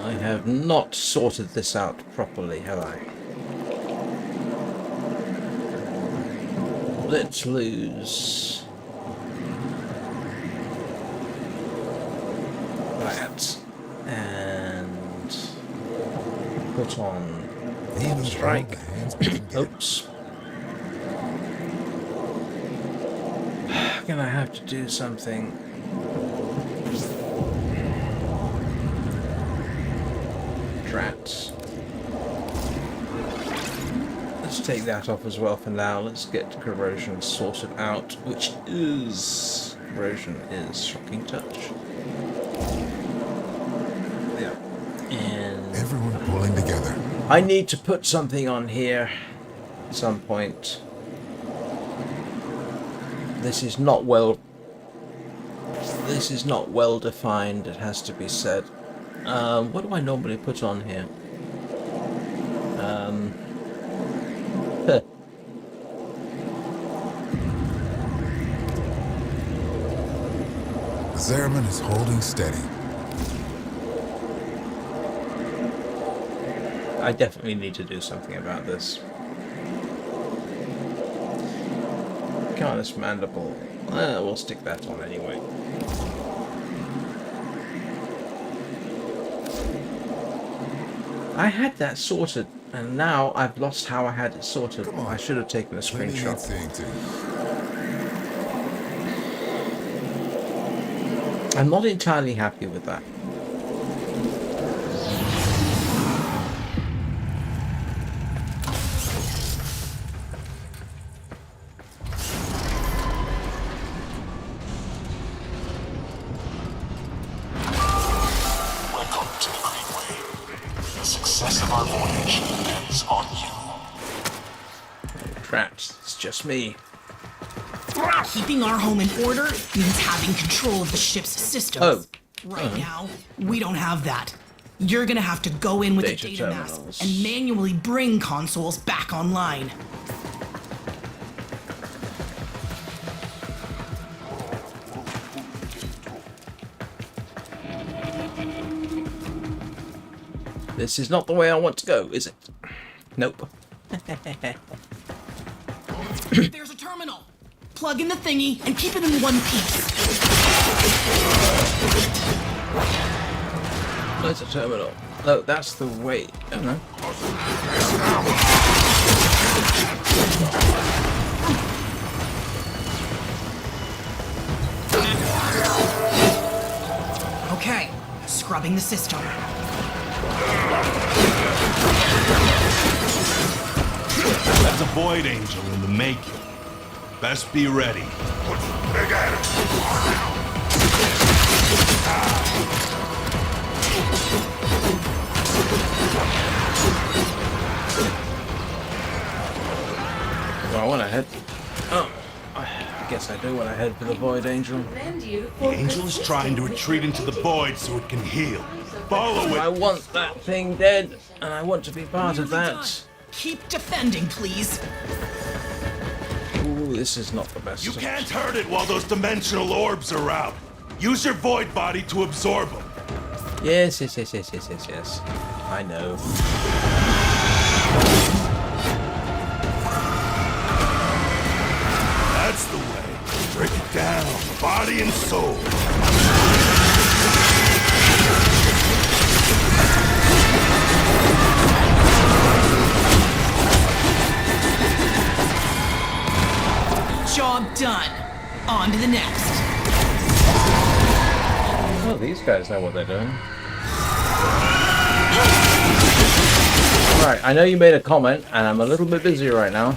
I have not sorted this out properly, have I? Let's lose that and put on strike. Oops. Gonna have to do something. Drats. Let's take that off as well for now. Let's get corrosion sorted out, which is... corrosion is shocking touch. Yeah. And... everyone pulling together. I need to put something on here at some point. This is not well defined, it has to be said. What do I normally put on here? Zerman is holding steady. I definitely need to do something about this. Carnus Mandible. We'll stick that on anyway. I had that sorted, and now I've lost how I had it sorted. I should have taken a screenshot. I'm not entirely happy with that. Welcome to the Greenway. The success of our voyage depends on you. Traps. It's just me. Keeping our home in order means having control of the ship's systems. Oh. Right now, we don't have that. You're gonna have to go in with the data mass and manually bring consoles back online. This is not the way I want to go, is it? Nope. There's a terminal. Plug in the thingy and keep it in one piece. There's a terminal. No, that's the way. I don't know. Okay, scrubbing the system. That's a Void Angel in the making. Best be ready. Well, I want to head. Oh, I guess I do want to head for the Void Angel. The Angel is trying to retreat into the Void so it can heal. Follow it. I want that thing dead, and I want to be part of that. Keep defending, please. Ooh, this is not the best. You can't hurt it while those dimensional orbs are out. Use your Void body to absorb them. Yes. I know. That's the way. Break it down, body and soul. Job done. On to the next. Oh, these guys know what they're doing. Right, I know you made a comment, and I'm a little bit busy right now.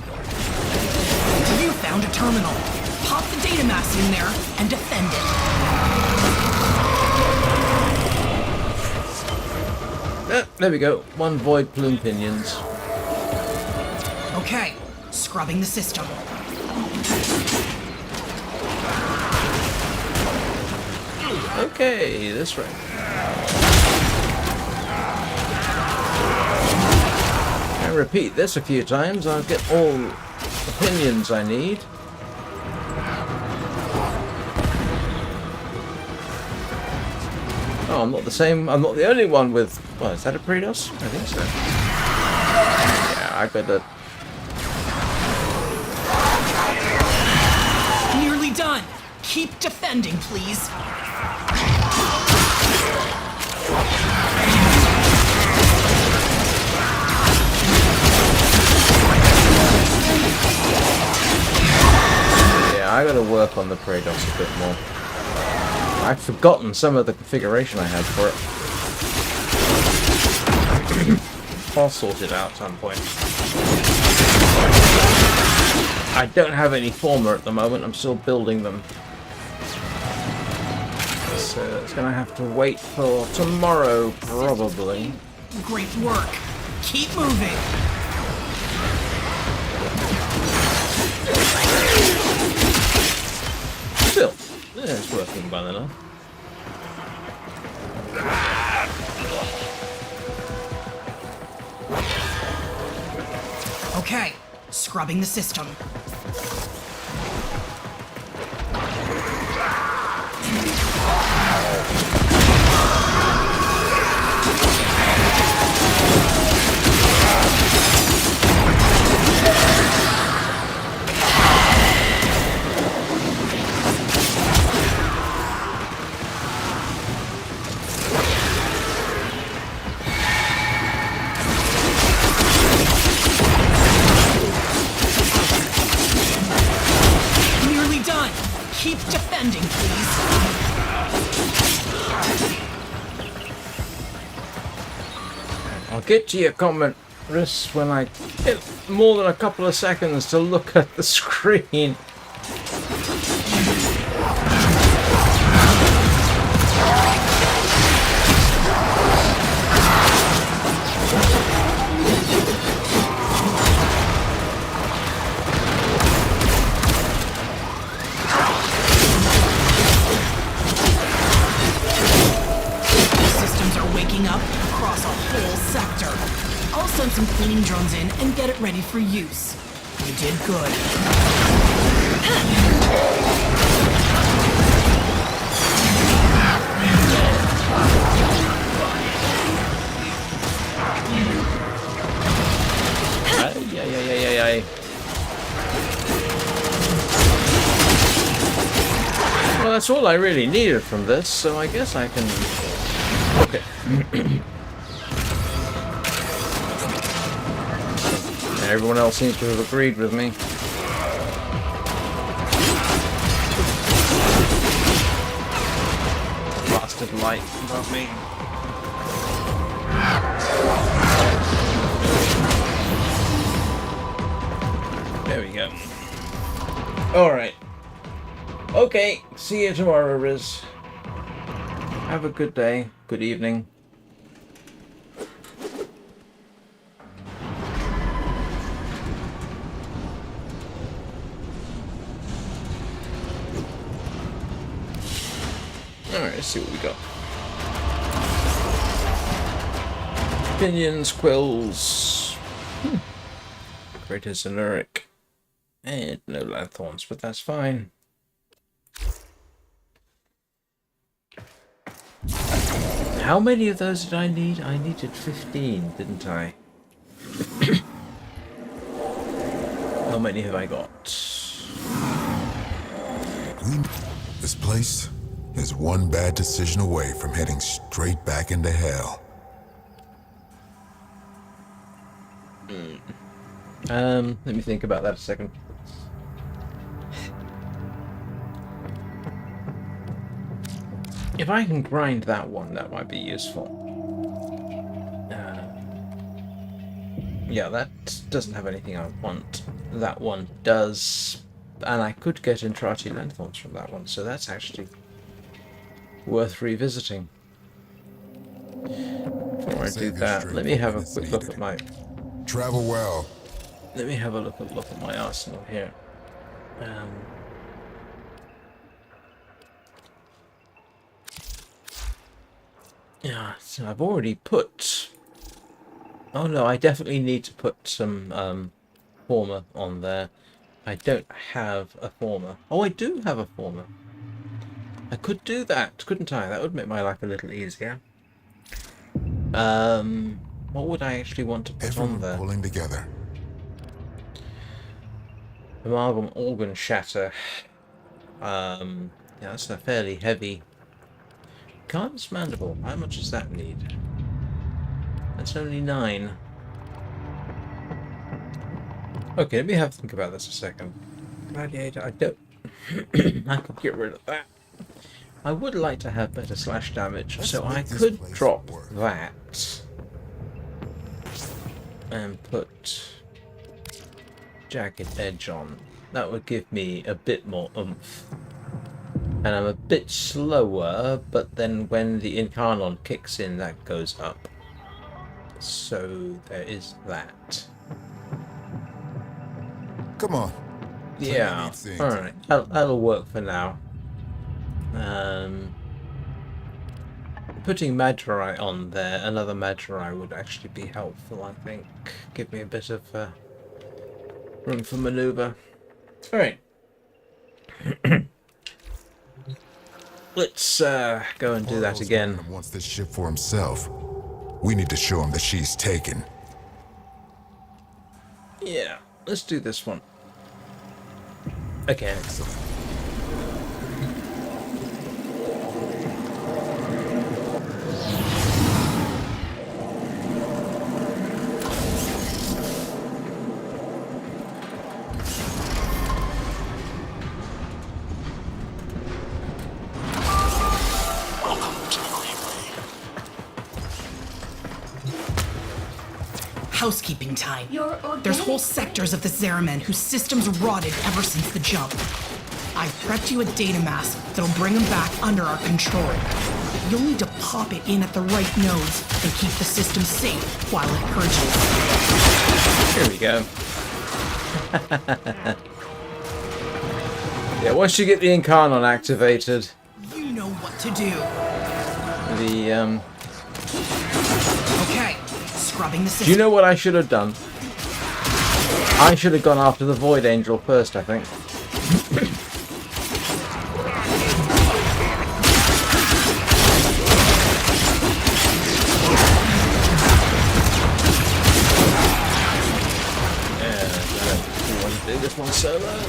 You found a terminal. Pop the data mass in there and defend it. There we go. One Void Plume Pinions. Okay, scrubbing the system. Okay, this way. I repeat this a few times, I'll get all the pinions I need. Oh, I'm not the same. I'm not the only one with. Well, is that a Predos? I think so. Yeah, I better. Nearly done. Keep defending, please. Yeah, I gotta work on the Predos a bit more. I've forgotten some of the configuration I had for it. I'll sort it out at some point. I don't have any former at the moment, I'm still building them. So it's gonna have to wait for tomorrow, probably. Great work. Keep moving. Still, yeah, it's working well enough. Okay, scrubbing the system. Keep defending, please. I'll get to your comment, Riss, when I get more than a couple of seconds to look at the screen. Up across a whole sector. I'll send some cleaning drones in and get it ready for use. You did good. Well, that's all I really needed from this, so I guess I can... Okay. Everyone else seems to have agreed with me. Blasted light above me. There we go. Alright. Okay, see you tomorrow, Riz. Have a good day, good evening. Alright, let's see what we got. Pinions, quills. Greater Zenuric. And no lanthorns, but that's fine. How many of those did I need? I needed 15, didn't I? How many have I got? This place is one bad decision away from heading straight back into hell. Let me think about that a second. If I can grind that one, that might be useful. Yeah, that doesn't have anything I want. That one does. And I could get Entrati Lanthorns from that one, so that's actually worth revisiting. Before I do that, let me have a quick look at my... Travel well. Let me have a look at my arsenal here. Yeah, so I've already put... Oh no, I definitely need to put some former on there. I don't have a former. Oh, I do have a former. I could do that, couldn't I? That would make my life a little easier. What would I actually want to put on there? Pulling together. Amalgam organ shatter. Yeah, that's a fairly heavy. Carn's mandible. How much does that need? That's only 9. Okay, let me have a think about this a second. Gladiator, I don't... I could get rid of that. I would like to have better slash damage, so I could drop that. And put... Jagged edge on. That would give me a bit more oomph. And I'm a bit slower, but then when the Incarnon kicks in, that goes up. So there is that. Come on. Yeah. Alright. That'll work for now. Putting Magi on there, another Magi would actually be helpful, I think. Give me a bit of room for maneuver. Alright. Let's go and do that again. Wants this ship for himself. We need to show him that she's taken. Yeah, let's do this one. Okay. Housekeeping time. There's whole sectors of the Zeramen whose systems rotted ever since the jump. I prepped you a data mask that'll bring them back under our control. You'll need to pop it in at the right nodes and keep the system safe while it purges. Here we go. Yeah, once you get the Incarnon activated, you know what to do. The Okay, scrubbing the system. Do you know what I should have done? I should have gone after the Void Angel first, I think. Do this one solo.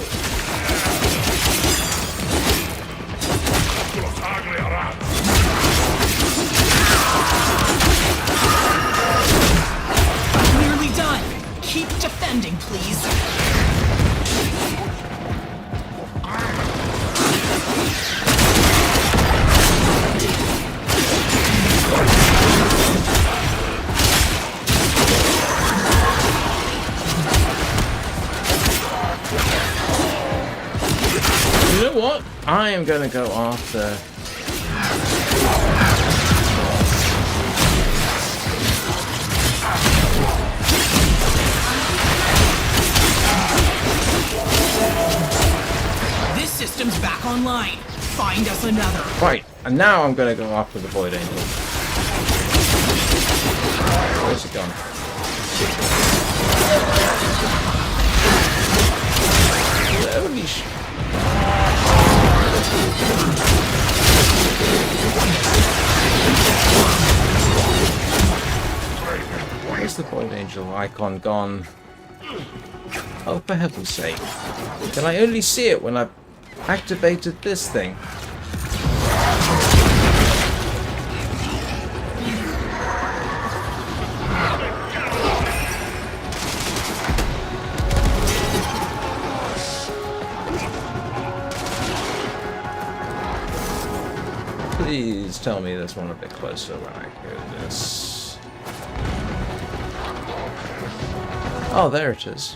I am going to go after... This system's back online. Find us another. Right, and now I'm going to go after the Void Angel. Where's he gone? Holy sh... Where's the Void Angel icon gone? Oh, for heaven's sake. Can I only see it when I've activated this thing? Please tell me there's one a bit closer when I hear this. Oh, there it is.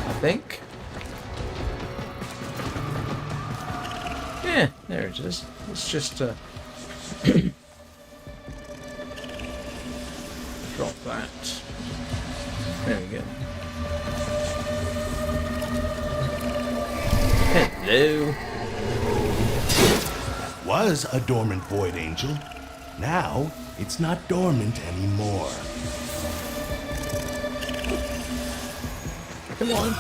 I think. Yeah, there it is. Let's just drop that. There we go. Hello. Was a dormant Void Angel. Now, it's not dormant anymore. Come on.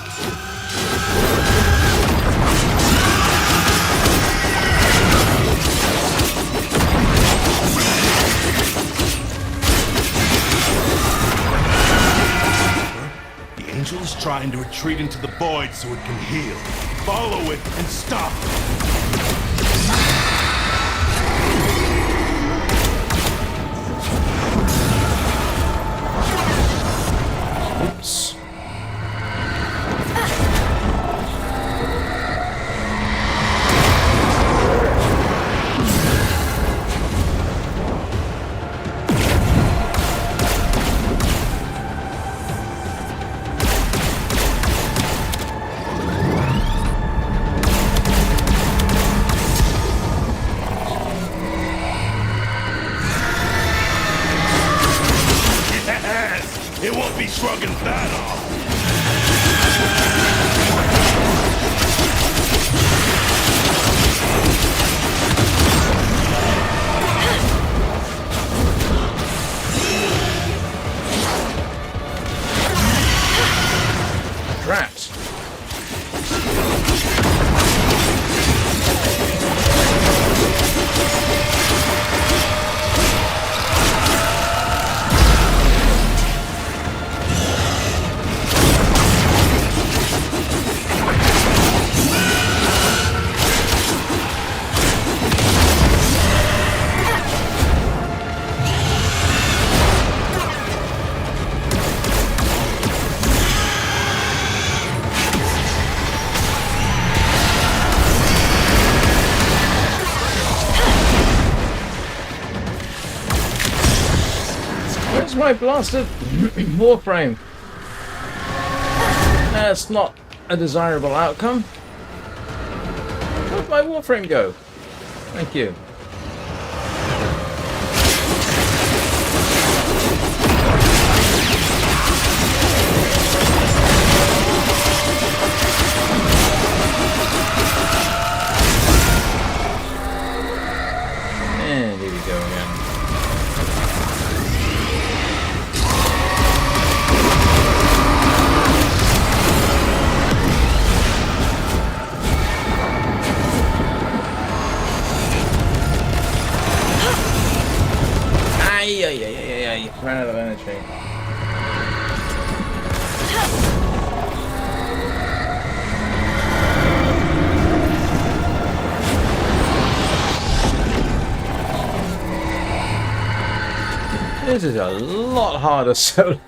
The Angel is trying to retreat into the void so it can heal. Follow it and stop it. Oops. It won't be shrugging that off. Rats. Where's my blasted Warframe? That's not a desirable outcome. Where'd my Warframe go? Thank you. And here we go again. Ay, ran out of energy. This is a lot harder solo.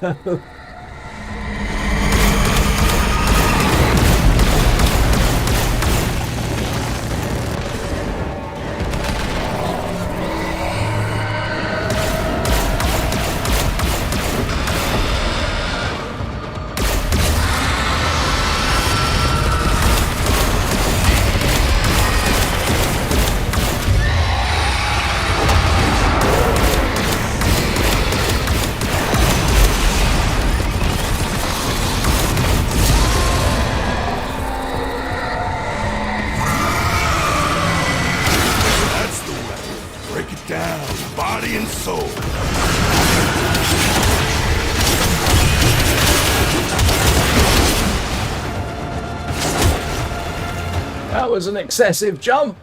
That was an excessive jump.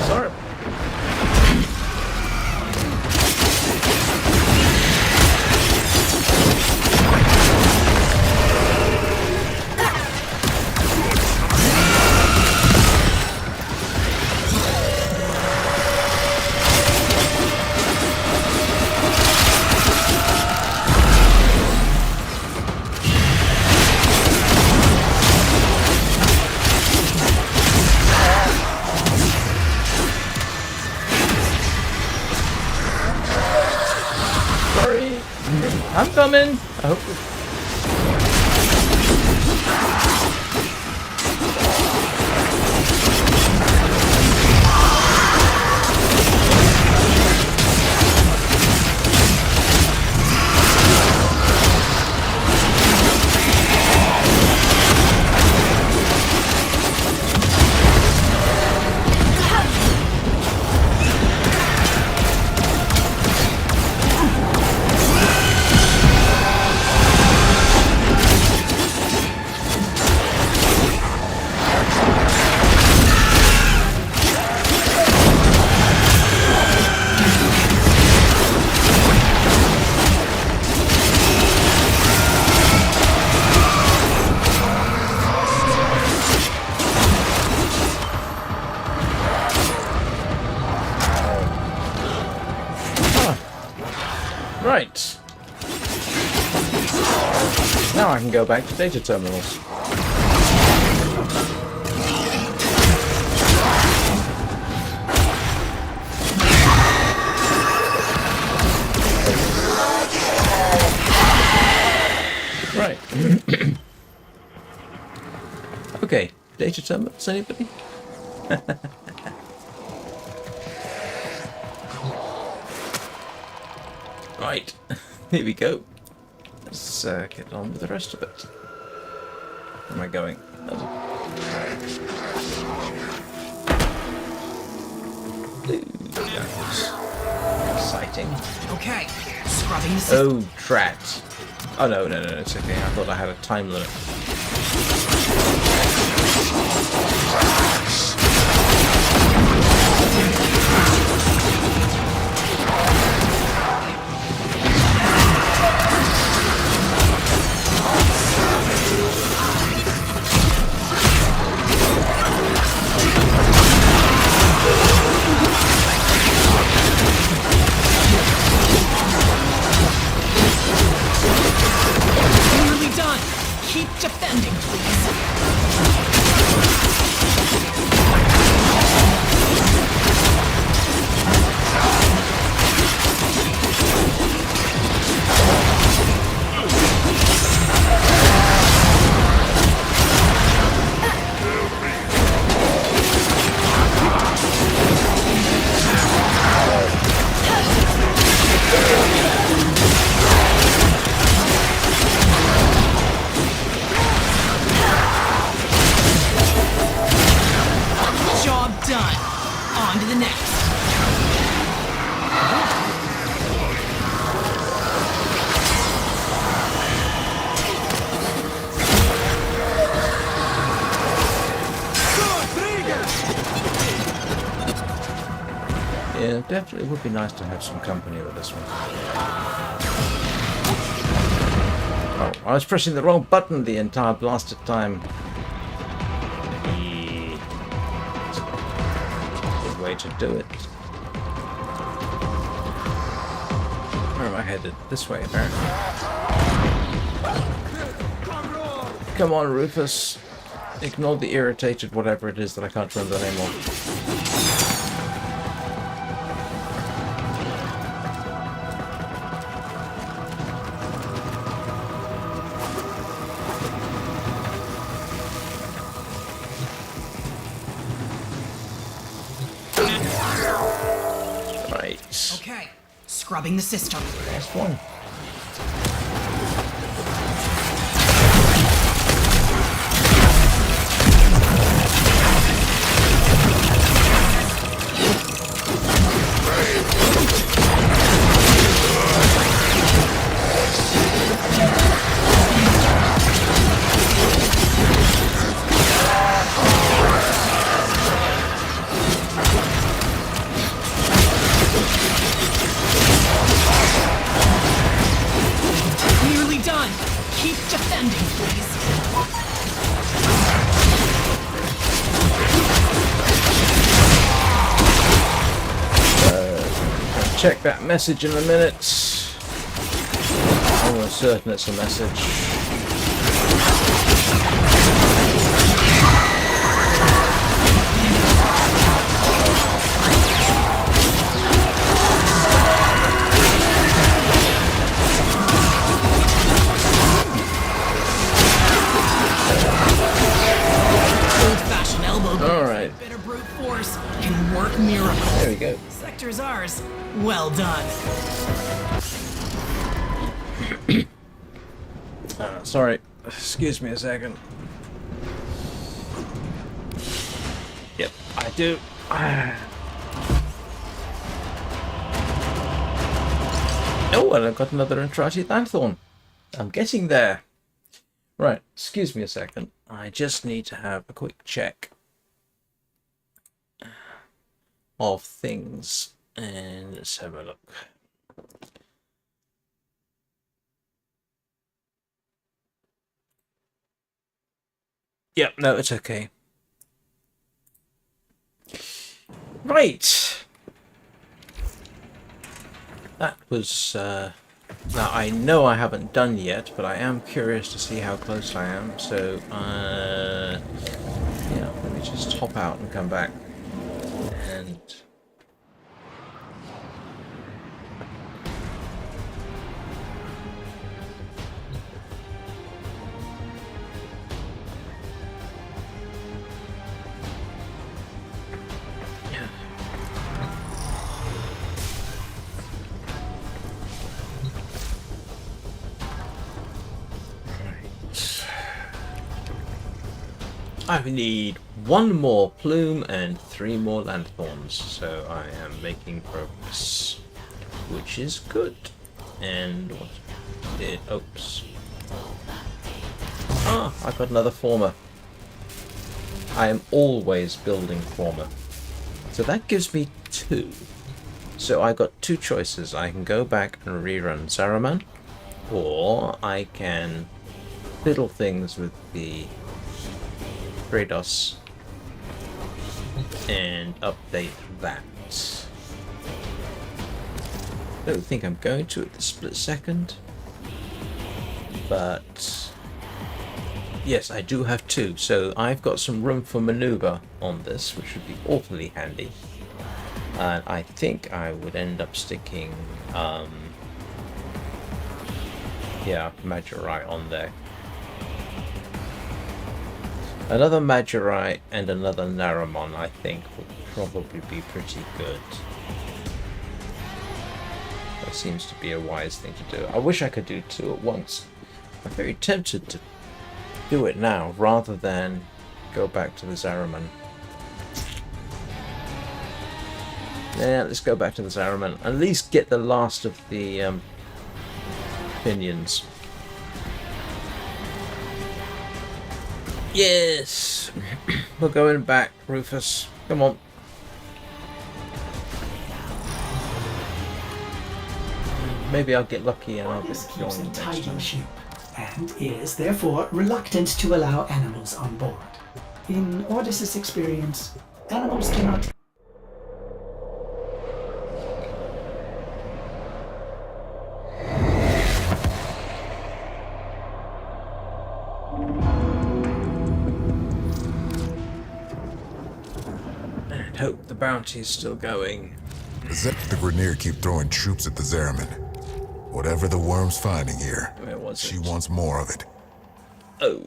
Sorry. I'm coming. I hope. Right. Now I can go back to data terminals. Right. Okay, data terminals, anybody? Right, here we go. Let's get on with the rest of it. Where am I going? Exciting. Okay, scrubbing the system. Oh, drat. Oh, no, it's okay. I thought I had a time limit. Nearly done. Keep defending, please. Job done. On to the next. Yeah, definitely would be nice to have some company with this one. Oh, I was pressing the wrong button the entire blasted time. Good way to do it. Where am I headed? This way, apparently. Come on, Rufus. Ignore the irritated whatever it is that I can't remember the name of. Right. Okay, scrubbing the system. Last one. Nearly done. Keep defending, please. I'll check that message in a minute. I'm almost certain it's a message. Old-fashioned elbow. Alright. Bit of brute force can work miracles. There we go. Sector's ours. Well done. Sorry. Excuse me a second. Yep, I do. Oh, and I've got another Entrati Lanthorn. I'm getting there. Right, excuse me a second. I just need to have a quick check of things. And let's have a look. Yep, no, it's okay. Right. That was, now I know I haven't done yet, but I am curious to see how close I am, so, yeah, let me just hop out and come back. And... I need one more plume and 3 more lanthorns, so I am making progress, which is good. And what did... oops. Ah, I got another former. I am always building former. So that gives me 2. So I got 2 choices. I can go back and rerun Zaraman, or I can fiddle things with the Kratos and update that. I don't think I'm going to at the split second, but yes, I do have 2, so I've got some room for maneuver on this, which would be awfully handy. And I think I would end up sticking yeah, Magirite on there. Another Magirite and another Naramon, I think, would probably be pretty good. That seems to be a wise thing to do. I wish I could do 2 at once. I'm very tempted to do it now, rather than go back to the Zaraman. Yeah, let's go back to the Zaraman. At least get the last of the opinions. Yes! We're going back, Rufus. Come on. Maybe I'll get lucky and I'll get keeps a going tidy next time. ship, and is therefore reluctant to allow animals on board. In Ordis' experience, animals do not... And hope the bounty is still going. The Grenier keep throwing troops at the Zeraman. Whatever the worm's finding here, she wants more of it. Oh.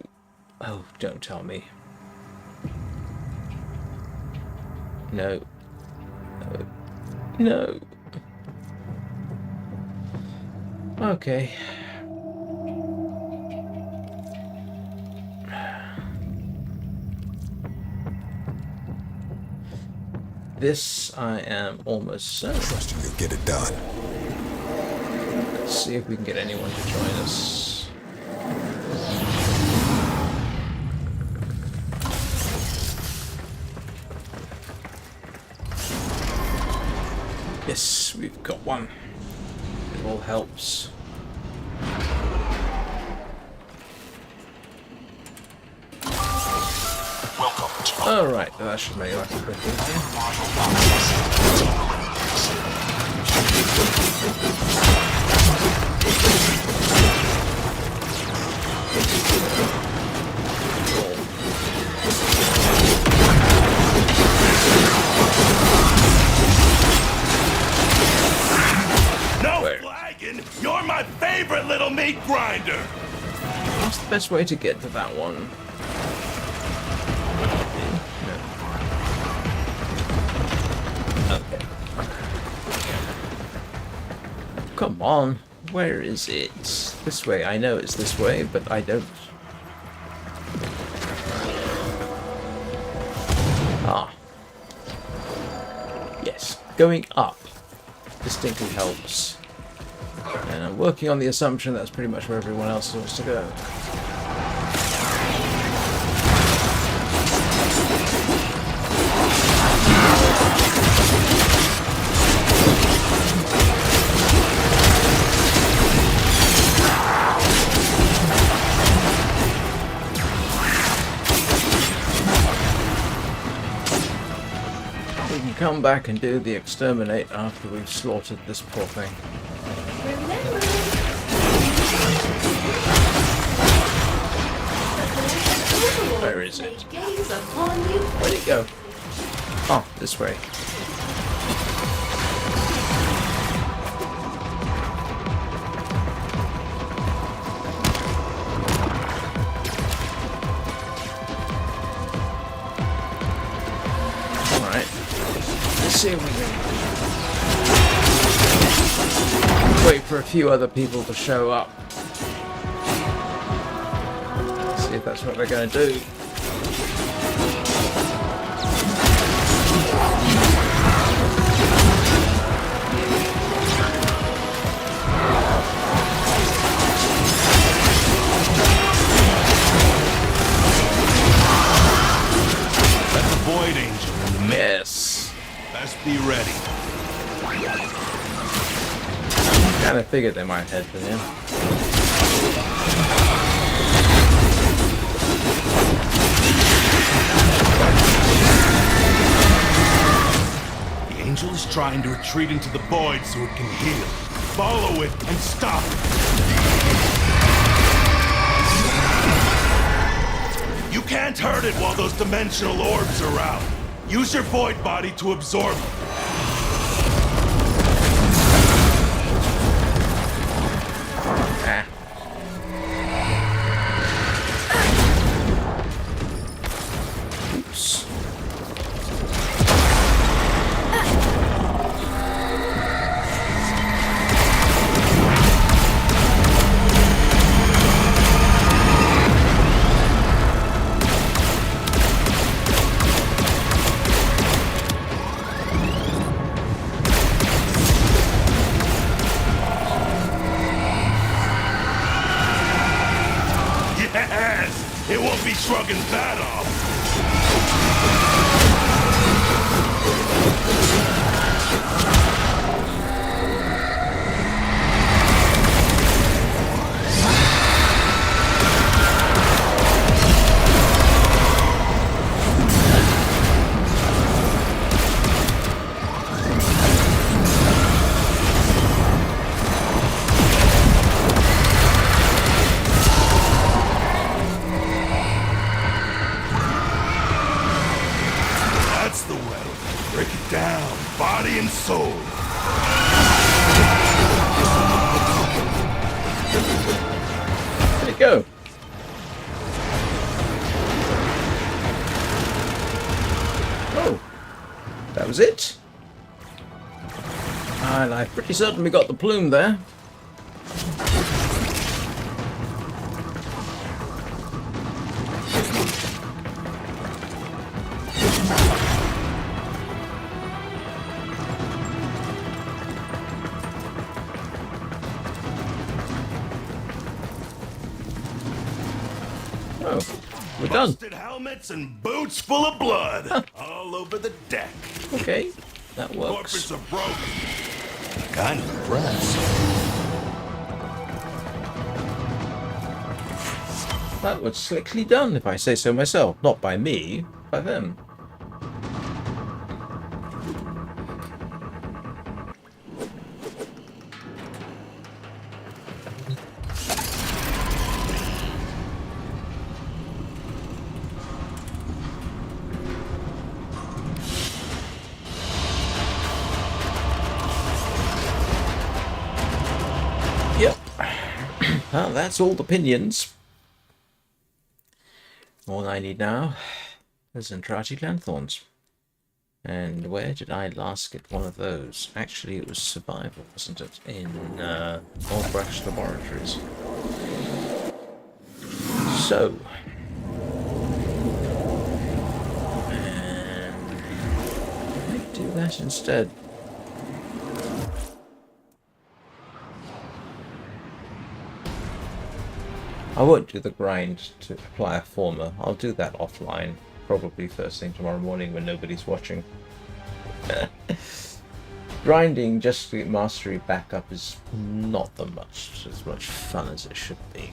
Oh, don't tell me. No. No. No. Okay. This I am almost certain. Trusting you'll get it done. Let's see if we can get anyone to join us. Yes, we've got one. It all helps. Alright, that should make life a bit easier. No flagging! You're my favorite little meat grinder! What's the best way to get to that one? Okay. Come on, where is it? This way, I know it's this way, but I don't. Ah. Yes, going up distinctly helps. And I'm working on the assumption that's pretty much where everyone else wants to go. We can come back and do the exterminate after we've slaughtered this poor thing. Where is it? Where'd it go? Oh, this way. Alright. Let's see if we can wait for a few other people to show up. See if that's what we're going to do. That's a void angel in the mess. Best be ready. Kind of figured they might head for him. The angel is trying to retreat into the void so it can heal. Follow it and stop it. You can't hurt it while those dimensional orbs are out. Use your void body to absorb them. Oops. Yes! It won't be shrugging that off. That's the way. Break it down, body and soul. There you go. Oh, that was it. And I pretty certainly got the plume there. Oh, we're done. Busted helmets and boots full of blood all over the deck. Okay, that works. Corpus are broken. Kind of impressed. That was slickly done, if I say so myself. Not by me, by them. Yep. Well, that's all the pinions. All I need now is Entrati Lanthorns. And where did I last get one of those? Actually, it was survival, wasn't it? In Warframe Laboratories. So. And I do that instead. I won't do the grind to apply a former. I'll do that offline, probably first thing tomorrow morning when nobody's watching. Grinding just to get mastery back up is not as much fun as it should be.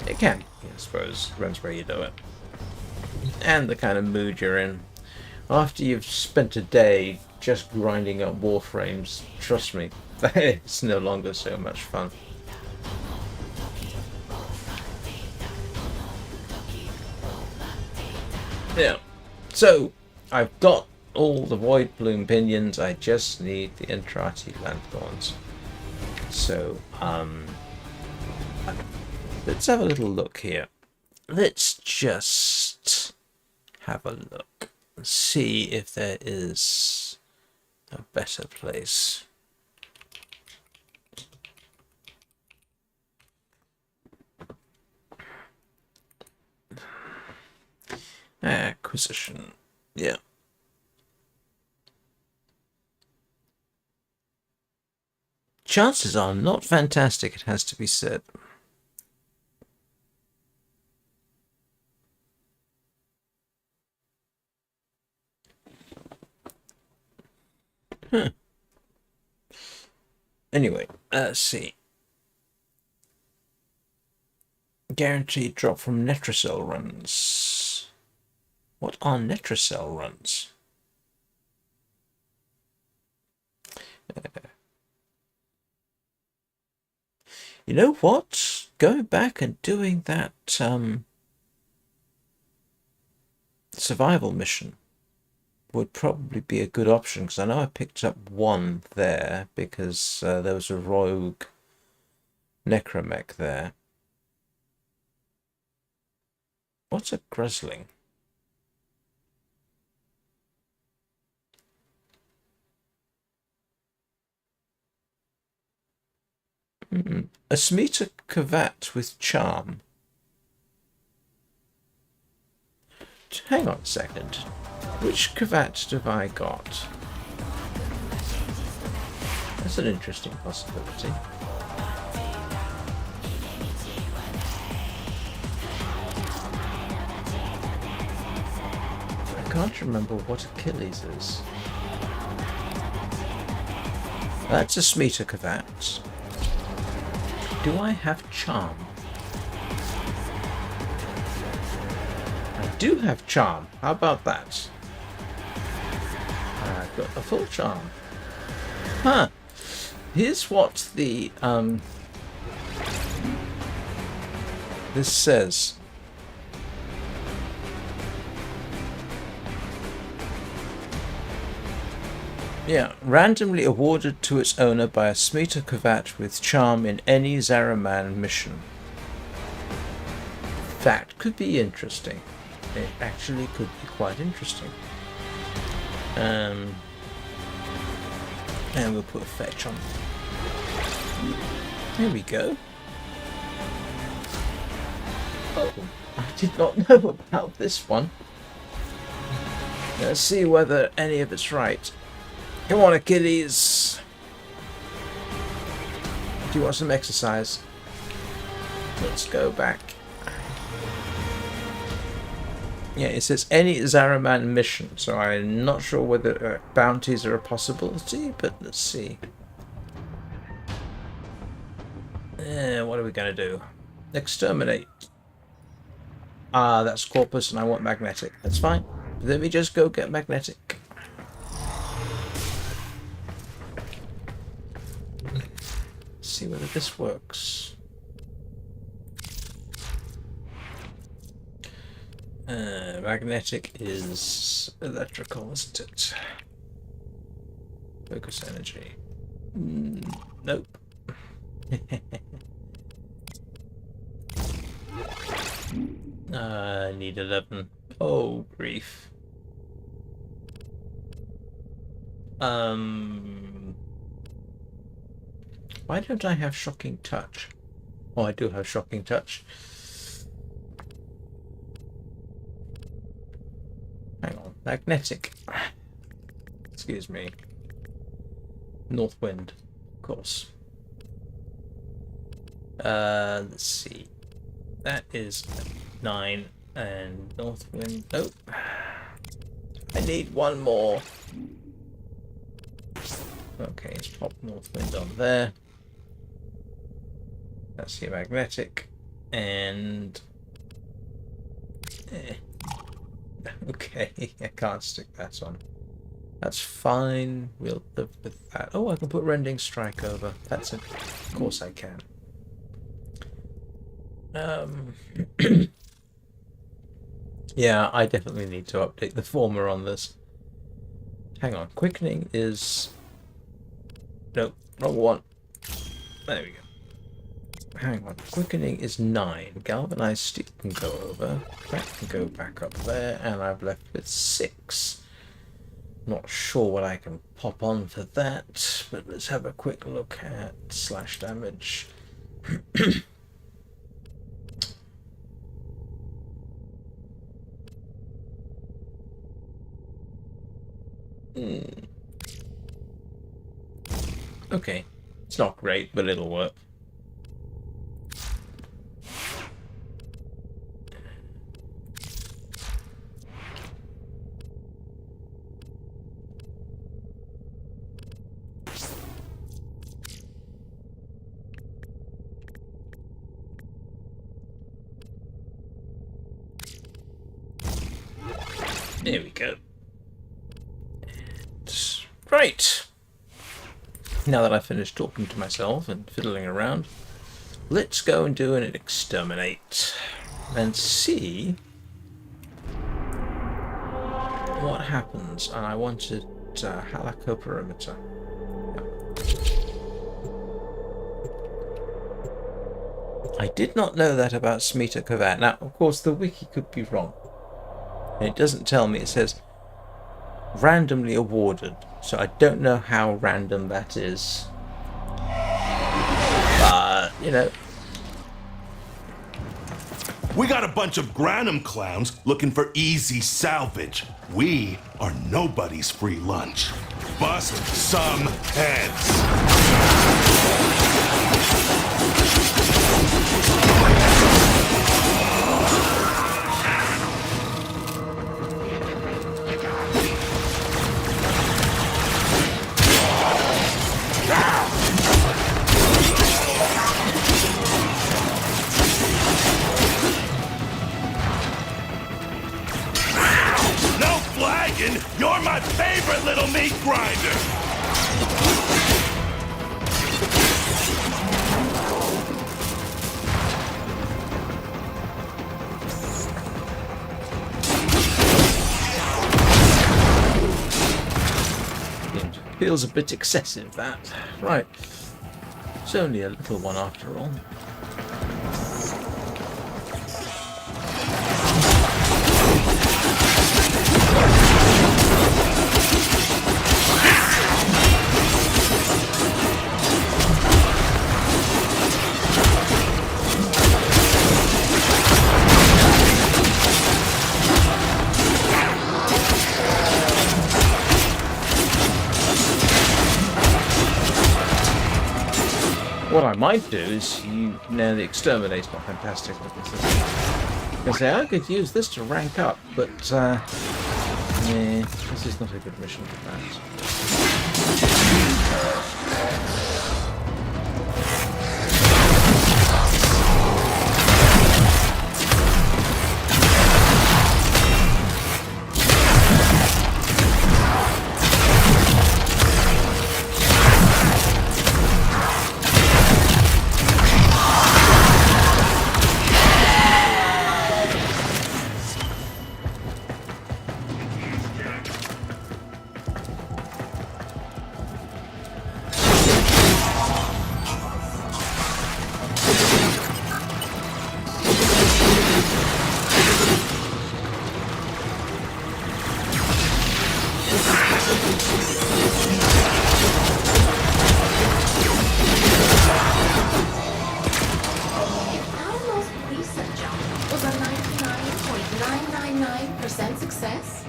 It can be, I suppose, depends where you do it. And the kind of mood you're in. After you've spent a day just grinding up Warframes, trust me, it's no longer so much fun. Yeah, so I've got all the Void Plume pinions, I just need the Entrati Lanthorns. So, let's have a little look here. Let's just have a look and see if there is a better place. Acquisition. Yeah. Chances are not fantastic, it has to be said. Anyway, let's see. Guaranteed drop from Netracell runs. What are Netracell runs? You know what? Going back and doing that survival mission would probably be a good option, because I know I picked up one there because there was a rogue necromech there. What's a Grizzling? A Smita Kavat with charm. Hang on a second. Which Kavat have I got? That's an interesting possibility. I can't remember what Achilles is. That's a Smita Kavat. Do I have charm? I do have charm. How about that? I've got a full charm. Huh. Here's what the this says. Yeah, randomly awarded to its owner by a Smita Kavat with charm in any Zaraman mission. That could be interesting. It actually could be quite interesting. And we'll put a fetch on. There we go. Oh, I did not know about this one. Let's see whether any of it's right. Come on, Achilles. Do you want some exercise? Let's go back. Yeah, it says any Zaraman mission, so I'm not sure whether bounties are a possibility, but let's see. What are we going to do? Exterminate. Ah, that's Corpus and I want magnetic. That's fine. Let me just go get magnetic. See whether this works. Magnetic is electrical, isn't it? Focus energy. Nope. I need 11. Oh, grief. Why don't I have shocking touch? Oh, I do have shocking touch. Hang on. Magnetic. Excuse me. North wind, of course. Let's see. That is 9 and north wind. Nope. I need one more. Okay, let's pop north wind on there. That's your magnetic. And okay, I can't stick that on. That's fine. We'll live with that. Oh, I can put rending strike over. That's it. Of course I can. Yeah, I definitely need to update the former on this. Hang on. Quickening is... Nope, wrong one. There we go. Hang on. Quickening is 9. Galvanized steel can go over. That can go back up there. And I've left with 6. Not sure what I can pop on for that. But let's have a quick look at slash damage. Okay. It's not great, but it'll work. There we go. Right. Now that I've finished talking to myself and fiddling around, let's go and do an exterminate and see what happens. And I wanted halacoperimeter. I did not know that about Smita Kavat. Now, of course, the wiki could be wrong. And it doesn't tell me. It says randomly awarded. So I don't know how random that is. But, you know. We got a bunch of Granum clowns looking for easy salvage. We are nobody's free lunch. Bust some heads. You're my favorite little meat grinder! It feels a bit excessive, that. Right. It's only a little one after all. What I might do is the exterminate's not fantastic looking system. I say I could use this to rank up, but yeah, this is not a good mission for that. was a 99.999% success.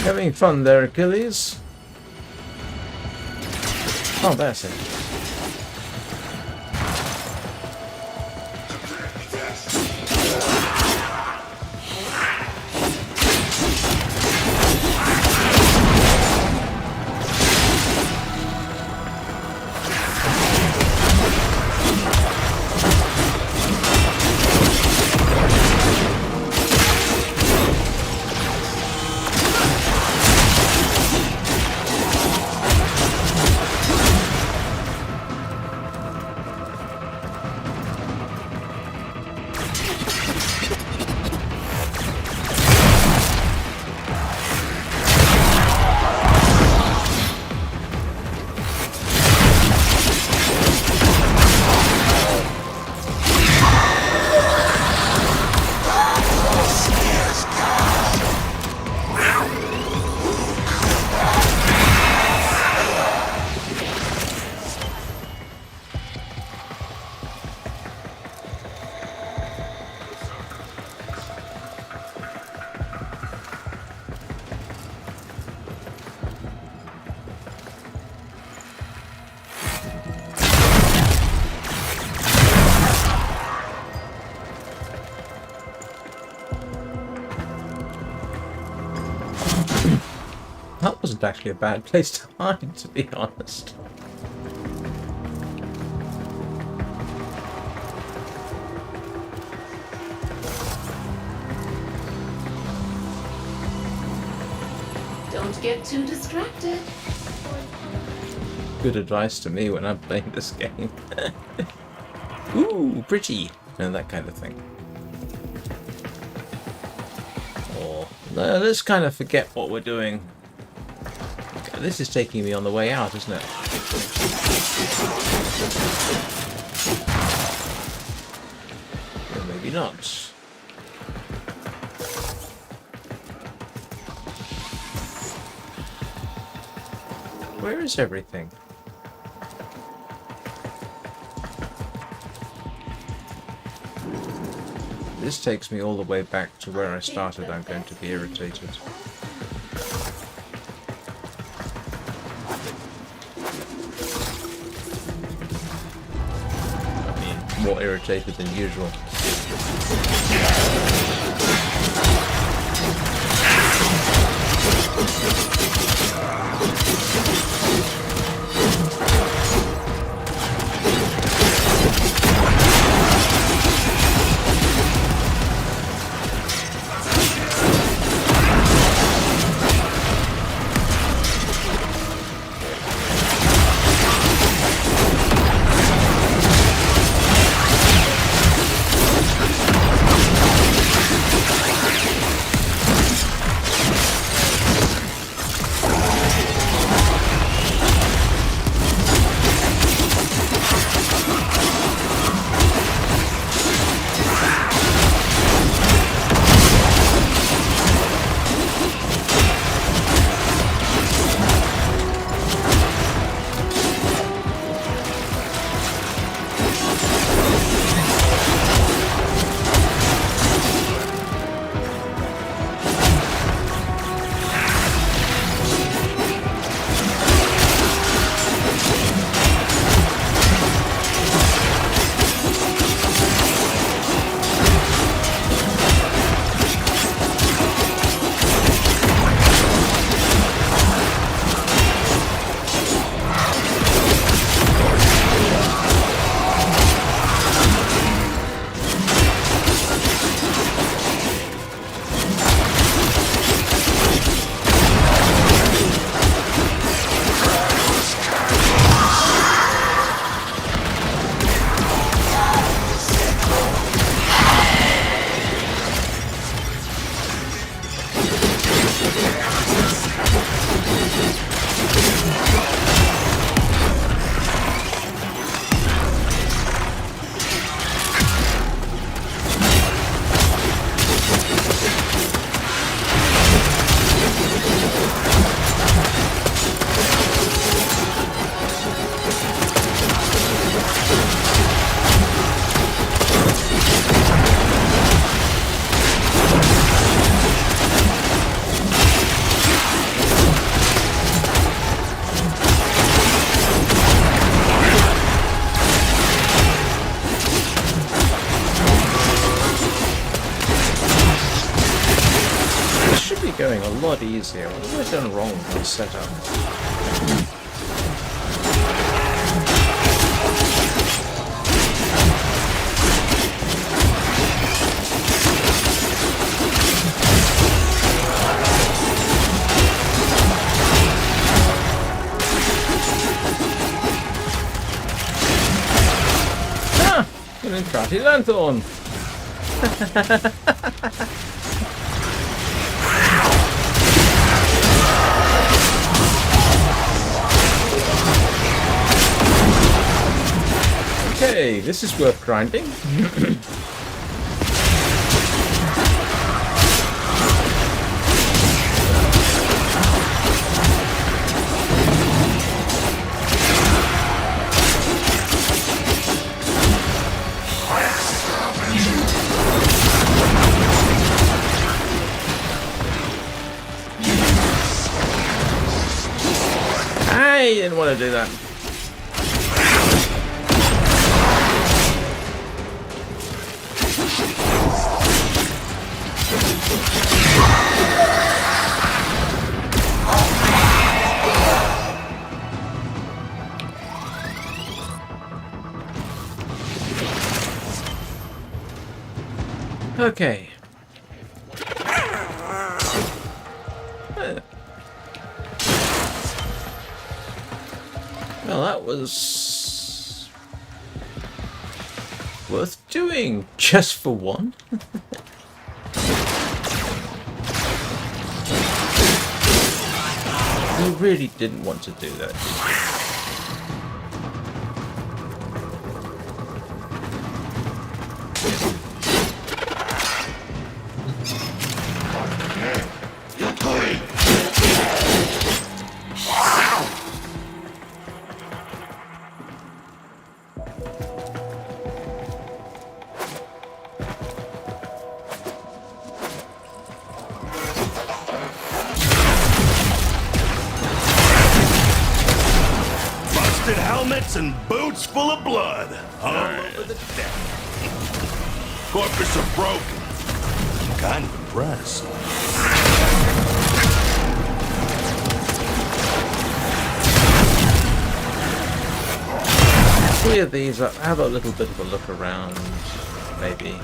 Having fun there, Achilles? Oh, that's it. That wasn't actually a bad place to hide, to be honest. Don't get too distracted. Good advice to me when I'm playing this game. Ooh, pretty, and that kind of thing. Or let's kind of forget what we're doing. This is taking me on the way out, isn't it? Or maybe not. Where is everything? This takes me all the way back to where I started. I'm going to be irritated. More irritated than usual. lot easier. What have I done wrong with my setup? An enchanted lanthorn! Okay, this is worth grinding. I didn't want to do that. Okay. Well, that was worth doing just for one. You really didn't want to do that, did you? Helmets and boots full of blood all over the deck. Corpus are broken. I'm kind of impressed. Clear these up. Have a little bit of a look around, maybe.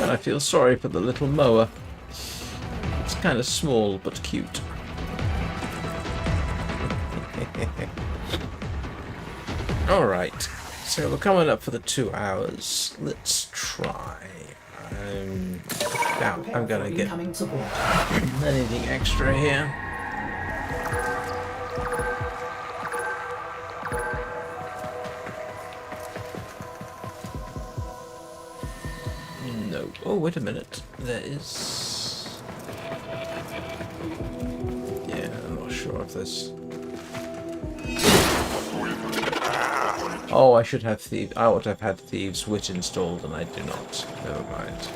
I feel sorry for the little mower. It's kind of small but cute. Alright, so we're coming up for the 2 hours. Let's try. Now, I'm gonna get anything extra here. So, oh, wait a minute. There is... Yeah, I'm not sure if there's... Oh, I should have thieves. I ought to have had Thieves' Wit installed, and I do not. Never mind.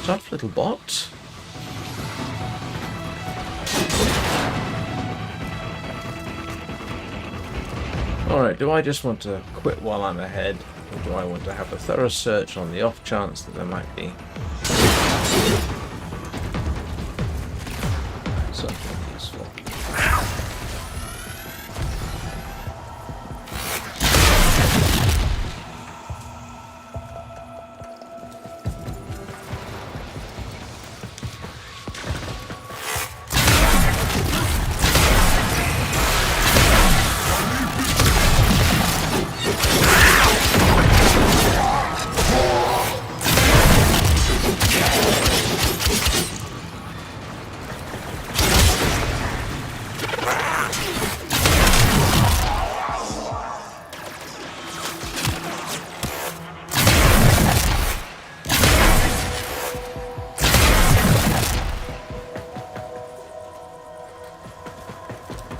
Tough little bot. Alright, do I just want to quit while I'm ahead, or do I want to have a thorough search on the off chance that there might be something useful?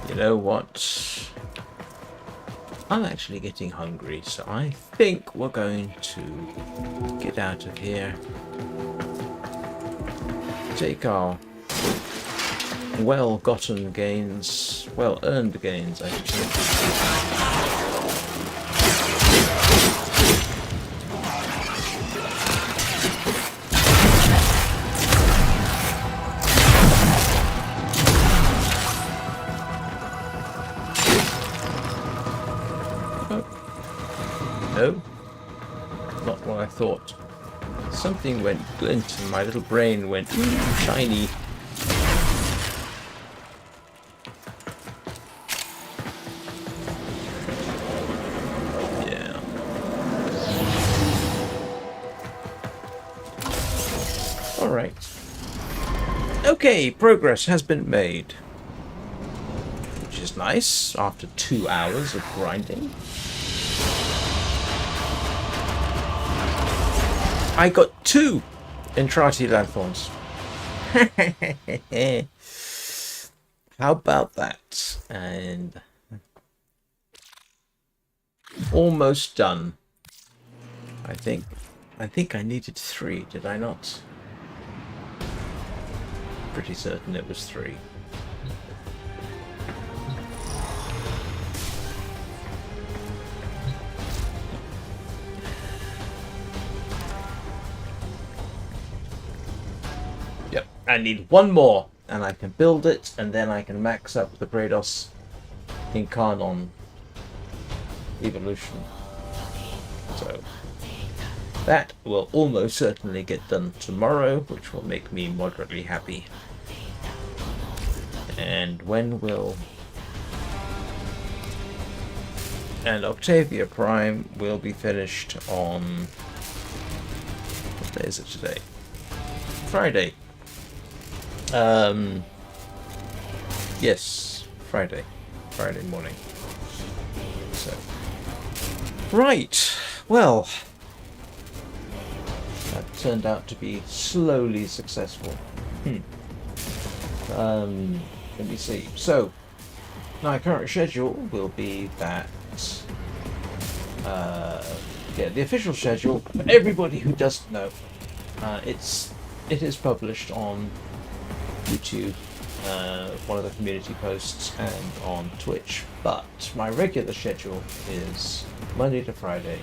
You know what? I'm actually getting hungry, so I think we're going to get out of here. Take our well-gotten gains, well-earned gains, I should say. No, not what I thought. Something went glint and my little brain went, ooh, shiny. Yeah. Alright. Okay, progress has been made. Which is nice, after 2 hours of grinding. I got 2 Entrati Lanthorns. How about that? And almost done. I think I needed 3, did I not? Pretty certain it was 3. I need 1 more, and I can build it, and then I can max up the Brados Incarnon evolution. So that will almost certainly get done tomorrow, which will make me moderately happy. And when will... And Octavia Prime will be finished on... What day is it today? Friday. Yes, Friday morning. So, right, well, that turned out to be slowly successful. Let me see. So, my current schedule will be that, yeah, the official schedule, for everybody who doesn't know, it is published on YouTube, one of the community posts, and on Twitch, but my regular schedule is Monday to Friday,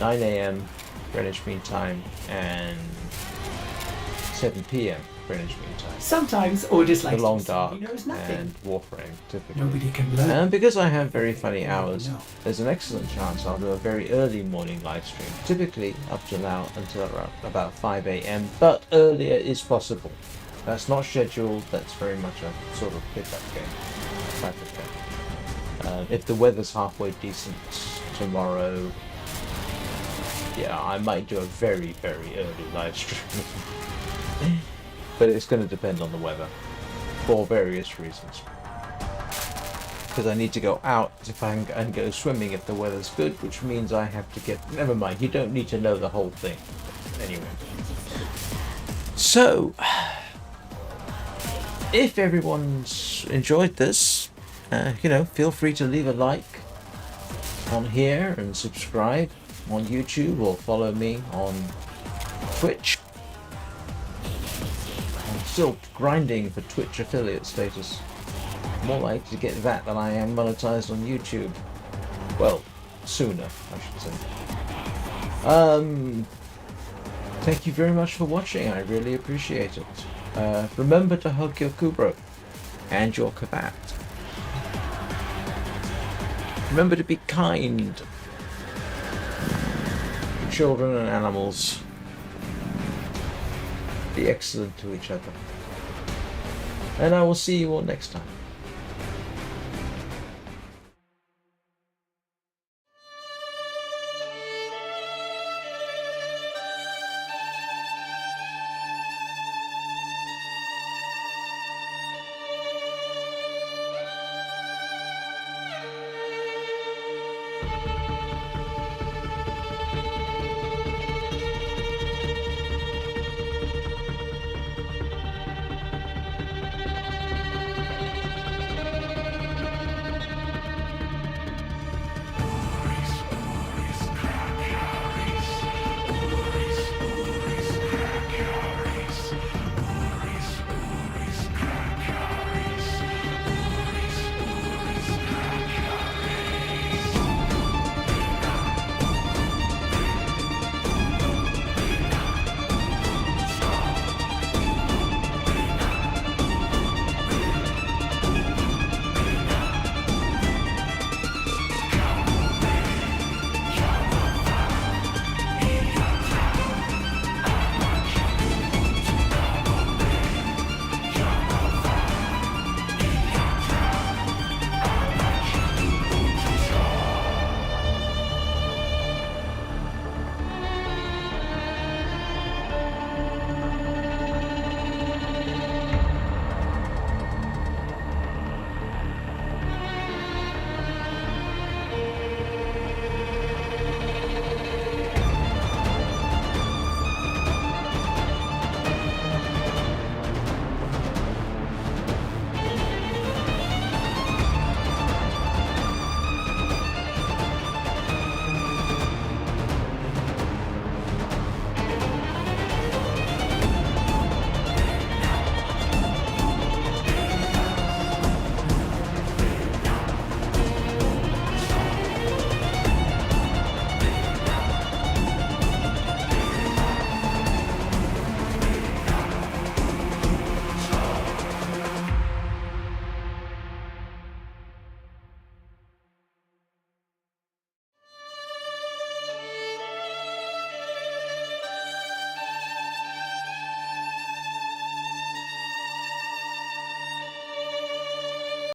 9 AM Greenwich Mean Time and 7 PM Greenwich Mean Time. Sometimes Ordis likes The Long to Dark he knows nothing. and Warframe, typically. Nobody can learn. And because I have very funny hours, there's an excellent chance I'll do a very early morning live stream, typically up to now until about 5 AM, but earlier is possible. That's not scheduled. That's very much a sort of pickup game type of thing. If the weather's halfway decent tomorrow, yeah, I might do a very, very early live stream. But it's going to depend on the weather for various reasons. Because I need to go out and go swimming if the weather's good, which means I have to get... Never mind, you don't need to know the whole thing. Anyway. So, if everyone's enjoyed this, you know, feel free to leave a like on here and subscribe on YouTube or follow me on Twitch. I'm still grinding for Twitch affiliate status. More likely to get that than I am monetized on YouTube. Well, sooner, I should say. Thank you very much for watching. I really appreciate it. Remember to hug your Kubrow and your Kavat. Remember to be kind to children and animals. Be excellent to each other. And I will see you all next time.